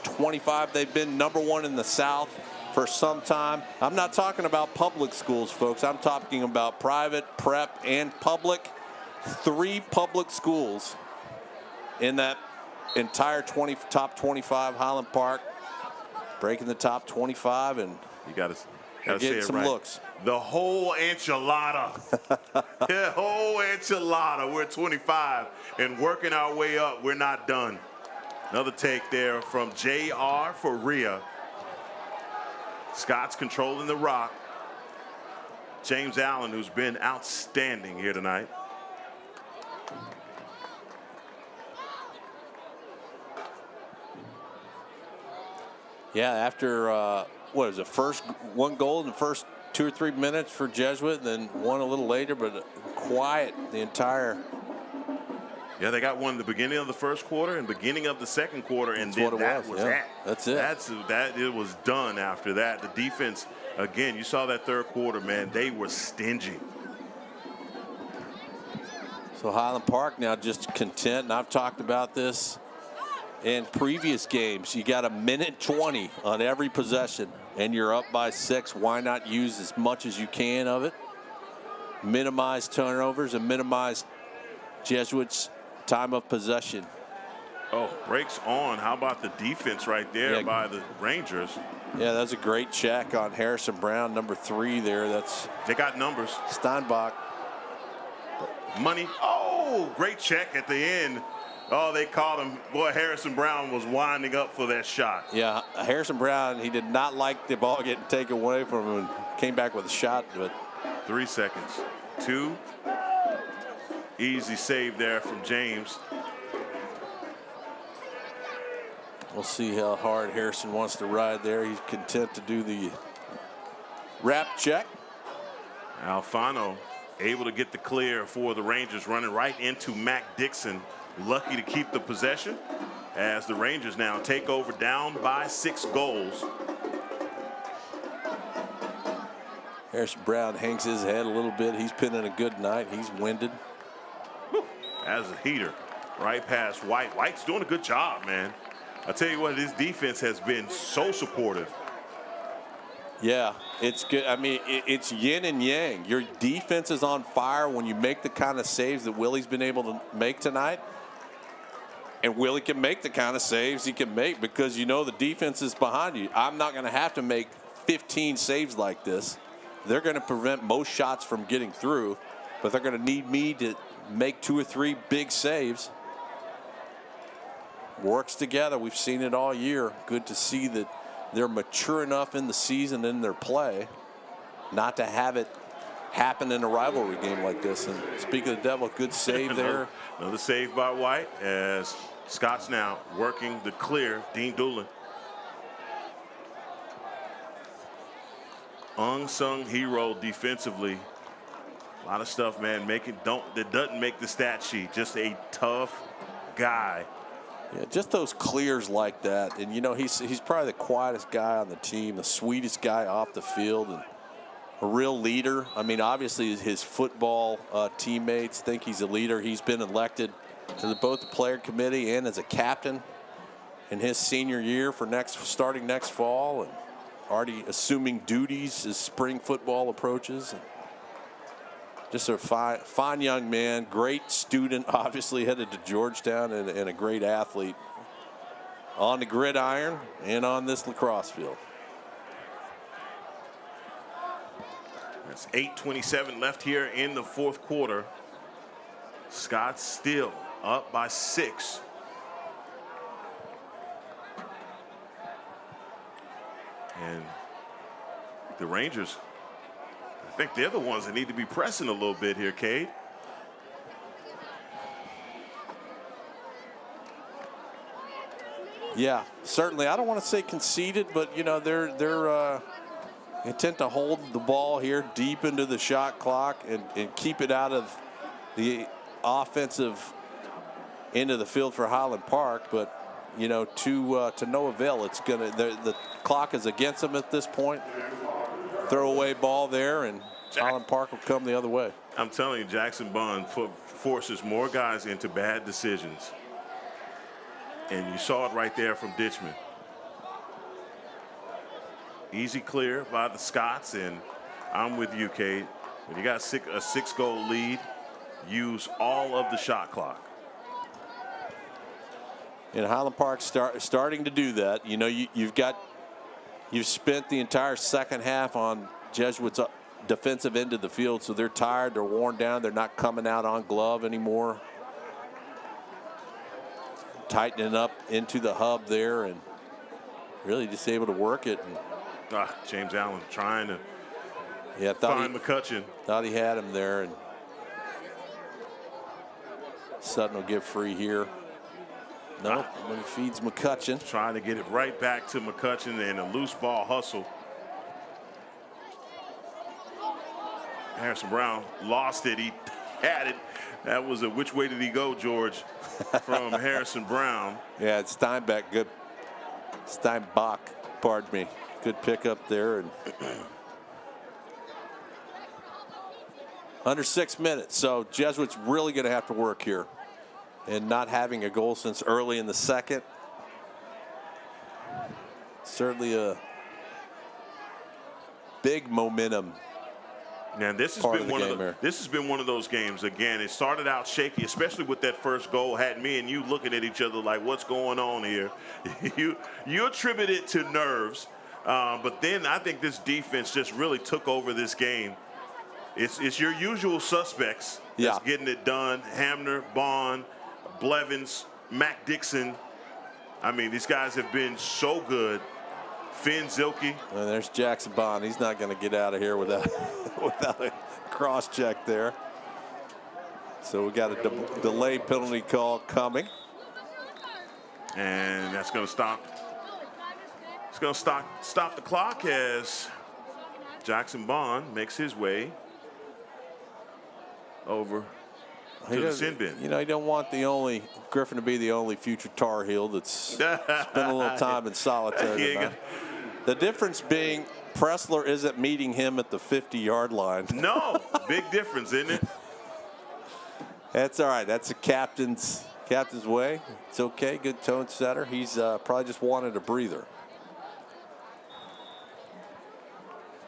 25. They've been number 1 in the South for some time. I'm not talking about public schools, folks. I'm talking about private, prep, and public. 3 public schools in that entire top 25. Highland Park breaking the top 25, and you got to get some looks. The whole enchilada. The whole enchilada. We're 25 and working our way up. We're not done. Another take there from JR for Rhea. Scott's controlling the rock. James Allen, who's been outstanding here tonight. Yeah, after what is it, first 1 goal in the first 2 or 3 minutes for Jesuit, and then 1 a little later, but quiet the entire. Yeah, they got 1 in the beginning of the first quarter and beginning of the second quarter, and That's then that was yeah. That's it. It was done after that. The defense, again, you saw that third quarter, man, they were stingy. So Highland Park now just content, and I've talked about this in previous games. You got 1:20 on every possession, and you're up by 6. Why not use as much as you can of it? Minimize turnovers and minimize Jesuits' time of possession. Oh, breaks on. How about the defense right there by the Rangers? Yeah, that's a great check on Harrison Brown, number 3 there. They got numbers. Steinbach. Money. Oh, great check at the end. Oh, they called him. Boy, Harrison Brown was winding up for that shot. Yeah, Harrison Brown, he did not like the ball getting taken away from him and came back with a shot. But 3 seconds. 2. Easy save there from James. We'll see how hard Harrison wants to ride there. He's content to do the wrap check. Alfano able to get the clear for the Rangers, running right into Mac Dixon. Lucky to keep the possession as the Rangers now take over down by 6 goals. Harrison Brown hangs his head a little bit. He's been in a good night. He's winded. As a heater right past White. White's doing a good job, man. I tell you what, this defense has been so supportive. Yeah, it's good. I mean, it's yin and yang. Your defense is on fire when you make the kind of saves that Willie's been able to make tonight. And Willie can make the kind of saves he can make because you know the defense is behind you. I'm not going to have to make 15 saves like this. They're going to prevent most shots from getting through, but they're going to need me to make 2 or 3 big saves. Works together. We've seen it all year. Good to see that they're mature enough in the season in their play not to have it happen in a rivalry game like this. And speaking of the devil, good save there. Another save by White as Scott's now working the clear. Dean Doolin. Unsung hero defensively. A lot of stuff, man, that doesn't make the stat sheet. Just a tough guy. Yeah, just those clears like that. And, you know, he's probably the quietest guy on the team, the sweetest guy off the field, and a real leader. I mean, obviously his football teammates think he's a leader. He's been elected to both the player committee and as a captain in his senior year for starting next fall, and already assuming duties as spring football approaches. And just a fine young man, great student, obviously headed to Georgetown, and a great athlete on the gridiron and on this lacrosse field. There's 8:27 left here in the fourth quarter. Scott still up by 6. And the Rangers, I think they're the ones that need to be pressing a little bit here, Cade. Yeah, certainly. I don't want to say conceded, but you know they're Intent to hold the ball here deep into the shot clock and keep it out of the offensive end of the field for Highland Park, but you know, to no avail. It's gonna the clock is against them at this point. Throwaway ball there, and Highland Park will come the other way. I'm telling you, Jackson Bond forces more guys into bad decisions, and you saw it right there from Ditchman. Easy clear by the Scots, and I'm with you, Cade. When you got a 6-goal lead, use all of the shot clock. And Highland Park starting to do that. You know, you've spent the entire second half on Jesuit's defensive end of the field, so they're tired, they're worn down, they're not coming out on glove anymore. Tightening up into the hub there and really just able to work it. And James Allen trying to find McCutcheon. Thought he had him there, and Sutton will get free here. No, when he feeds McCutcheon. Trying to get it right back to McCutcheon, and a loose ball hustle. Harrison Brown lost it. He had it. That was a which way did he go, George, from Harrison Brown. Yeah, it's Steinbach. Good. Steinbach, pardon me. Good pickup there. And under 6 minutes. So Jesuits really going to have to work here. And not having a goal since early in the second. Certainly a big momentum. And this has been one of those games. Again, it started out shaky, especially with that first goal. Had me and you looking at each other like, what's going on here? you attribute it to nerves, but then I think this defense just really took over this game. It's your usual suspects that's getting it done. Hamner, Bond, Blevins, Mac Dixon. I mean, these guys have been so good. Finn Zilke. And there's Jackson Bond. He's not going to get out of here without a cross check there. So we got a delay penalty call coming. And that's going to stop. It's going to stop the clock as Jackson Bond makes his way over to the sin bin. You know, you don't want Griffin to be the only future Tar Heel that's spent a little time in solitary tonight. The difference being Pressler isn't meeting him at the 50-yard line. No, big difference, isn't it? That's all right. That's a captain's way. It's okay. Good tone setter. He's probably just wanted a breather.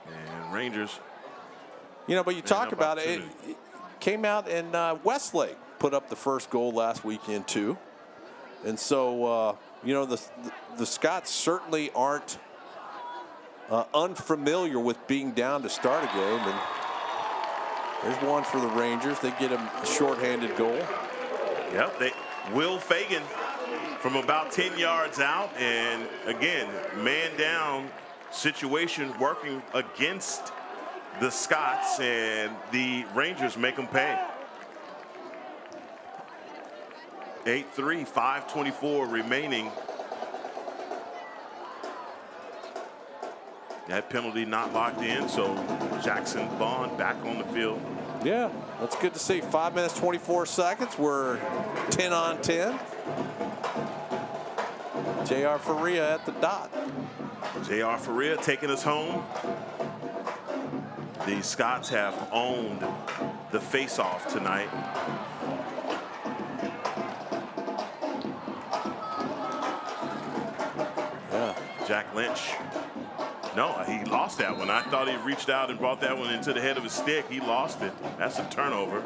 And Rangers. You know, but you talk about it. It came out, and Westlake put up the first goal last weekend too. And so, you know, the Scots certainly aren't unfamiliar with being down to start a game. And there's one for the Rangers. They get a shorthanded goal. Yep, Will Fagan from about 10 yards out. And again, man down situation working against the Scots, and the Rangers make them pay. 8-3, 5:24 remaining. That penalty not locked in, so Jackson Bond back on the field. Yeah, that's good to see. 5 minutes, 24 seconds. We're 10 on 10. J.R. Faria at the dot. J.R. Faria taking us home. The Scots have owned the face-off tonight. Yeah. Jack Lynch. No, he lost that one. I thought he reached out and brought that one into the head of his stick. He lost it. That's a turnover.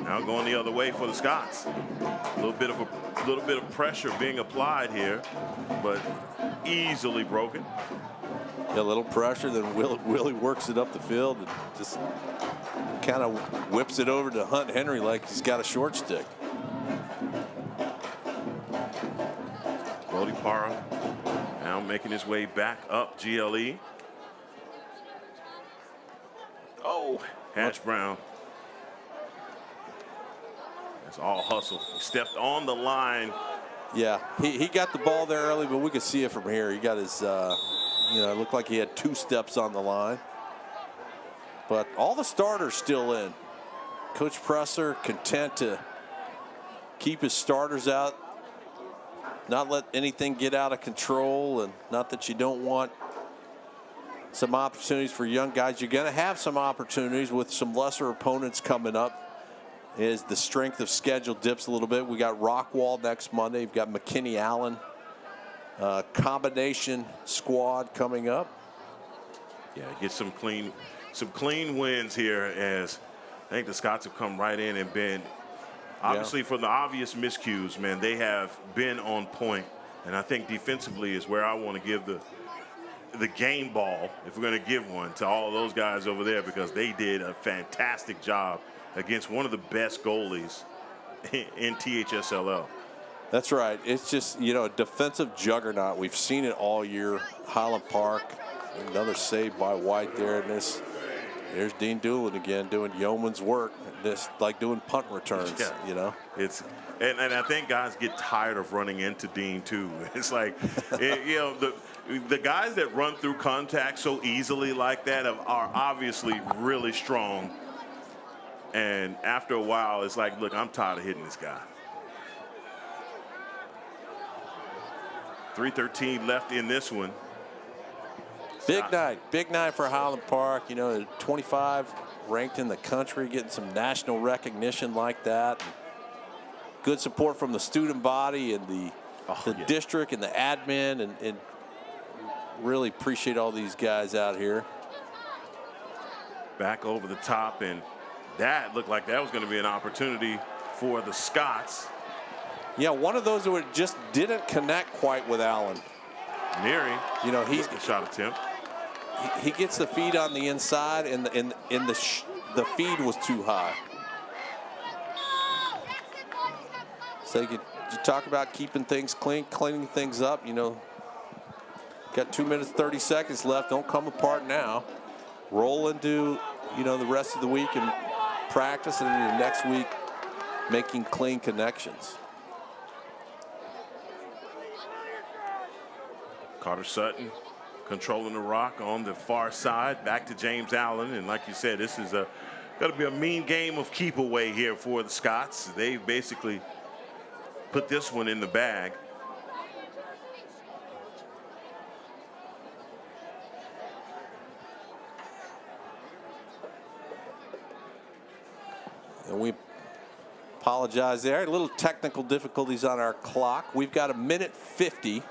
Now going the other way for the Scots. A little bit of pressure being applied here, but easily broken. A little pressure, then Willie works it up the field and just kind of whips it over to Hunt Henry like he's got a short stick. Brody Parra now making his way back up GLE. Oh, Hatch Brown. That's all hustle. He stepped on the line. Yeah, he got the ball there early, but we could see it from here. He got his You know, it looked like he had 2 steps on the line. But all the starters still in. Coach Presser content to keep his starters out, not let anything get out of control, and not that you don't want some opportunities for young guys. You're going to have some opportunities with some lesser opponents coming up as the strength of schedule dips a little bit. We got Rockwall next Monday. We've got McKinney Allen. Combination squad coming up. Yeah, get some clean wins here, as I think the Scots have come right in and been, obviously, for the obvious miscues, man, they have been on point. And I think defensively is where I want to give the game ball, if we're going to give one, to all of those guys over there, because they did a fantastic job against one of the best goalies in THSLL. That's right. It's just, you know, a defensive juggernaut. We've seen it all year. Highland Park, another save by White there. And there's Dean Doolin again doing yeoman's work. This like doing punt returns, you know. It's and I think guys get tired of running into Dean too. It's like, you know, the guys that run through contact so easily like that are obviously really strong. And after a while, it's like, look, I'm tired of hitting this guy. 3:13 left in this one. Big night for Highland Park. You know, 25 ranked in the country, getting some national recognition like that. Good support from the student body and the district and the admin, and really appreciate all these guys out here. Back over the top, and that looked like that was going to be an opportunity for the Scots. Yeah, one of those that just didn't connect quite with Allen. Neary, you know, he's a shot attempt. He gets the feed on the inside, and the feed was too high. So you talk about keeping things clean, cleaning things up. You know, got 2 minutes 30 seconds left. Don't come apart now. Roll into, you know, the rest of the week and practice, and then the next week making clean connections. Carter Sutton controlling the rock on the far side. Back to James Allen. And like you said, this is going to be a mean game of keep away here for the Scots. They've basically put this one in the bag. And we apologize there. A little technical difficulties on our clock. We've got 1:50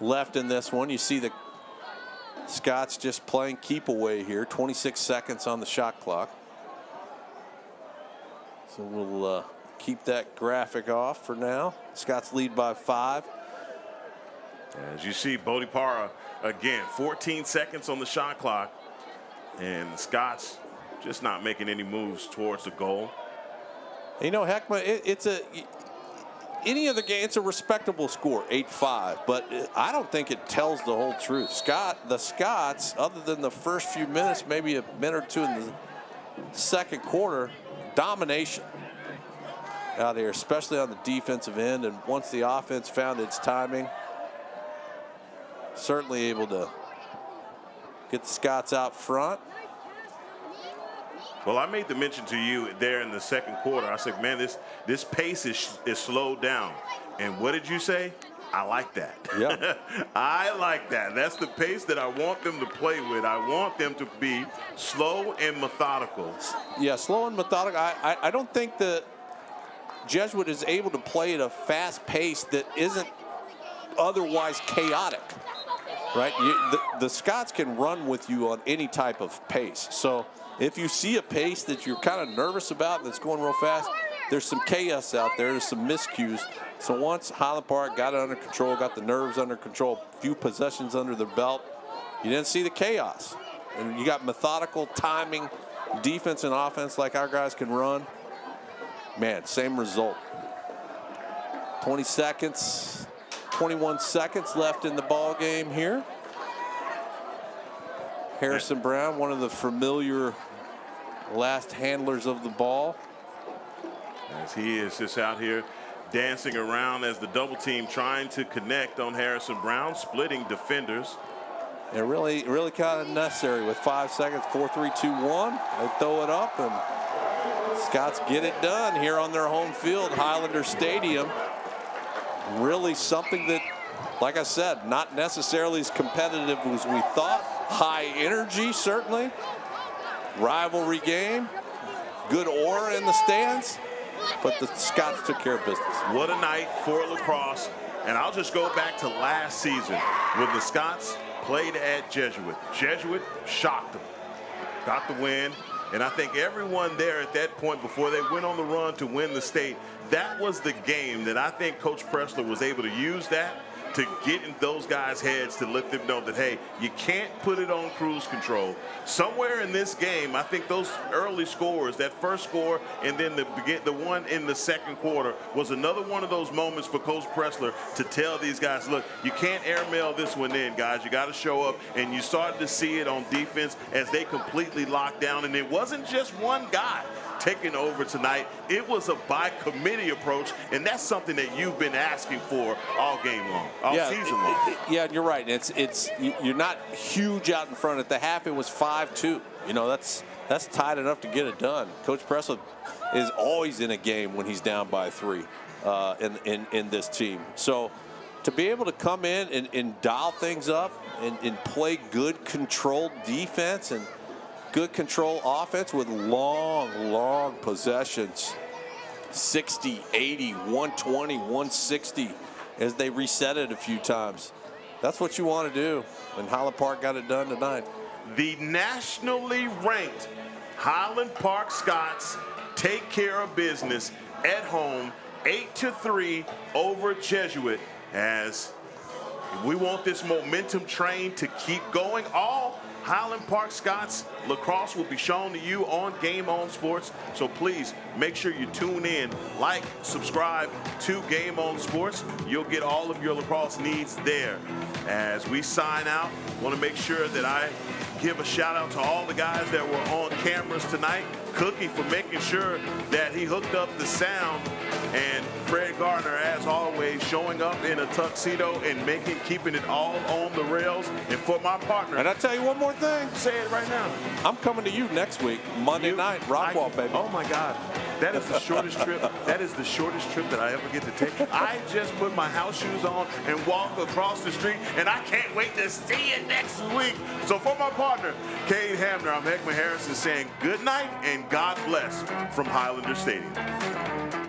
left in this one. You see the Scots just playing keep away here. 26 seconds on the shot clock. So we'll keep that graphic off for now. Scots lead by 5. As you see, Bodie Para again, 14 seconds on the shot clock, and the Scots just not making any moves towards the goal. You know, Heckma, any other game, it's a respectable score, 8-5, but I don't think it tells the whole truth. The Scots, other than the first few minutes, maybe a minute or two in the second quarter, domination out here, especially on the defensive end. And once the offense found its timing, certainly able to get the Scots out front. Well, I made the mention to you there in the second quarter. I said, man, this pace is slowed down. And what did you say? I like that. Yeah. I like that. That's the pace that I want them to play with. I want them to be slow and methodical. Yeah, slow and methodical. I don't think the Jesuit is able to play at a fast pace that isn't otherwise chaotic, right? The Scots can run with you on any type of pace. So if you see a pace that you're kind of nervous about that's going real fast, there's some chaos out there. There's some miscues. So once Highland Park got it under control, got the nerves under control, a few possessions under their belt, you didn't see the chaos. And you got methodical timing, defense and offense like our guys can run. Man, same result. 20 seconds, 21 seconds left in the ball game here. Harrison Brown, one of the familiar last handlers of the ball. As he is just out here dancing around as the double team trying to connect on Harrison Brown, splitting defenders. And really kind of necessary with 5 seconds, 4, 3, 2, 1. They throw it up, and Scots get it done here on their home field, Highlander Stadium. Really something that, like I said, not necessarily as competitive as we thought. High energy, certainly. Rivalry game. Good aura in the stands. But the Scots took care of business. What a night for lacrosse. And I'll just go back to last season when the Scots played at Jesuit. Jesuit shocked them. Got the win. And I think everyone there at that point, before they went on the run to win the state, that was the game that I think Coach Pressler was able to use that to get in those guys' heads to let them know that, hey, you can't put it on cruise control. Somewhere in this game, I think those early scores, that first score and then the one in the second quarter, was another one of those moments for Coach Pressler to tell these guys, look, you can't airmail this one in, guys. You got to show up. And you started to see it on defense as they completely locked down. And it wasn't just one guy taking over tonight. It was a by committee approach, and that's something that you've been asking for all game long, all season long. Yeah, and you're right. You're not huge out in front. At the half, it was 5-2. You know, that's tight enough to get it done. Coach Pressler is always in a game when he's down by 3 in this team. So to be able to come in and dial things up and play good controlled defense and good control offense with long possessions, 60, 80, 120, 160, as they reset it a few times. That's what you want to do, and Highland Park got it done tonight. The nationally ranked Highland Park Scots take care of business at home, 8-3 over Jesuit, as we want this momentum train to keep going. All Highland Park Scots lacrosse will be shown to you on Game On Sports. So please make sure you tune in, like, subscribe to Game On Sports. You'll get all of your lacrosse needs there. As we sign out, I want to make sure that I give a shout out to all the guys that were on cameras tonight. Cookie for making sure that he hooked up the sound, and Fred Gardner, as always, showing up in a tuxedo and keeping it all on the rails. And for my partner, and I tell you one more thing, say it right now, I'm coming to you next week, Monday night, Rockwall, baby. Oh my God, that is the shortest trip. That is the shortest trip that I ever get to take. I just put my house shoes on and walk across the street, and I can't wait to see you next week. So for my partner, Cade Hamner, I'm Heckman Harrison saying good night and God bless from Highlander Stadium.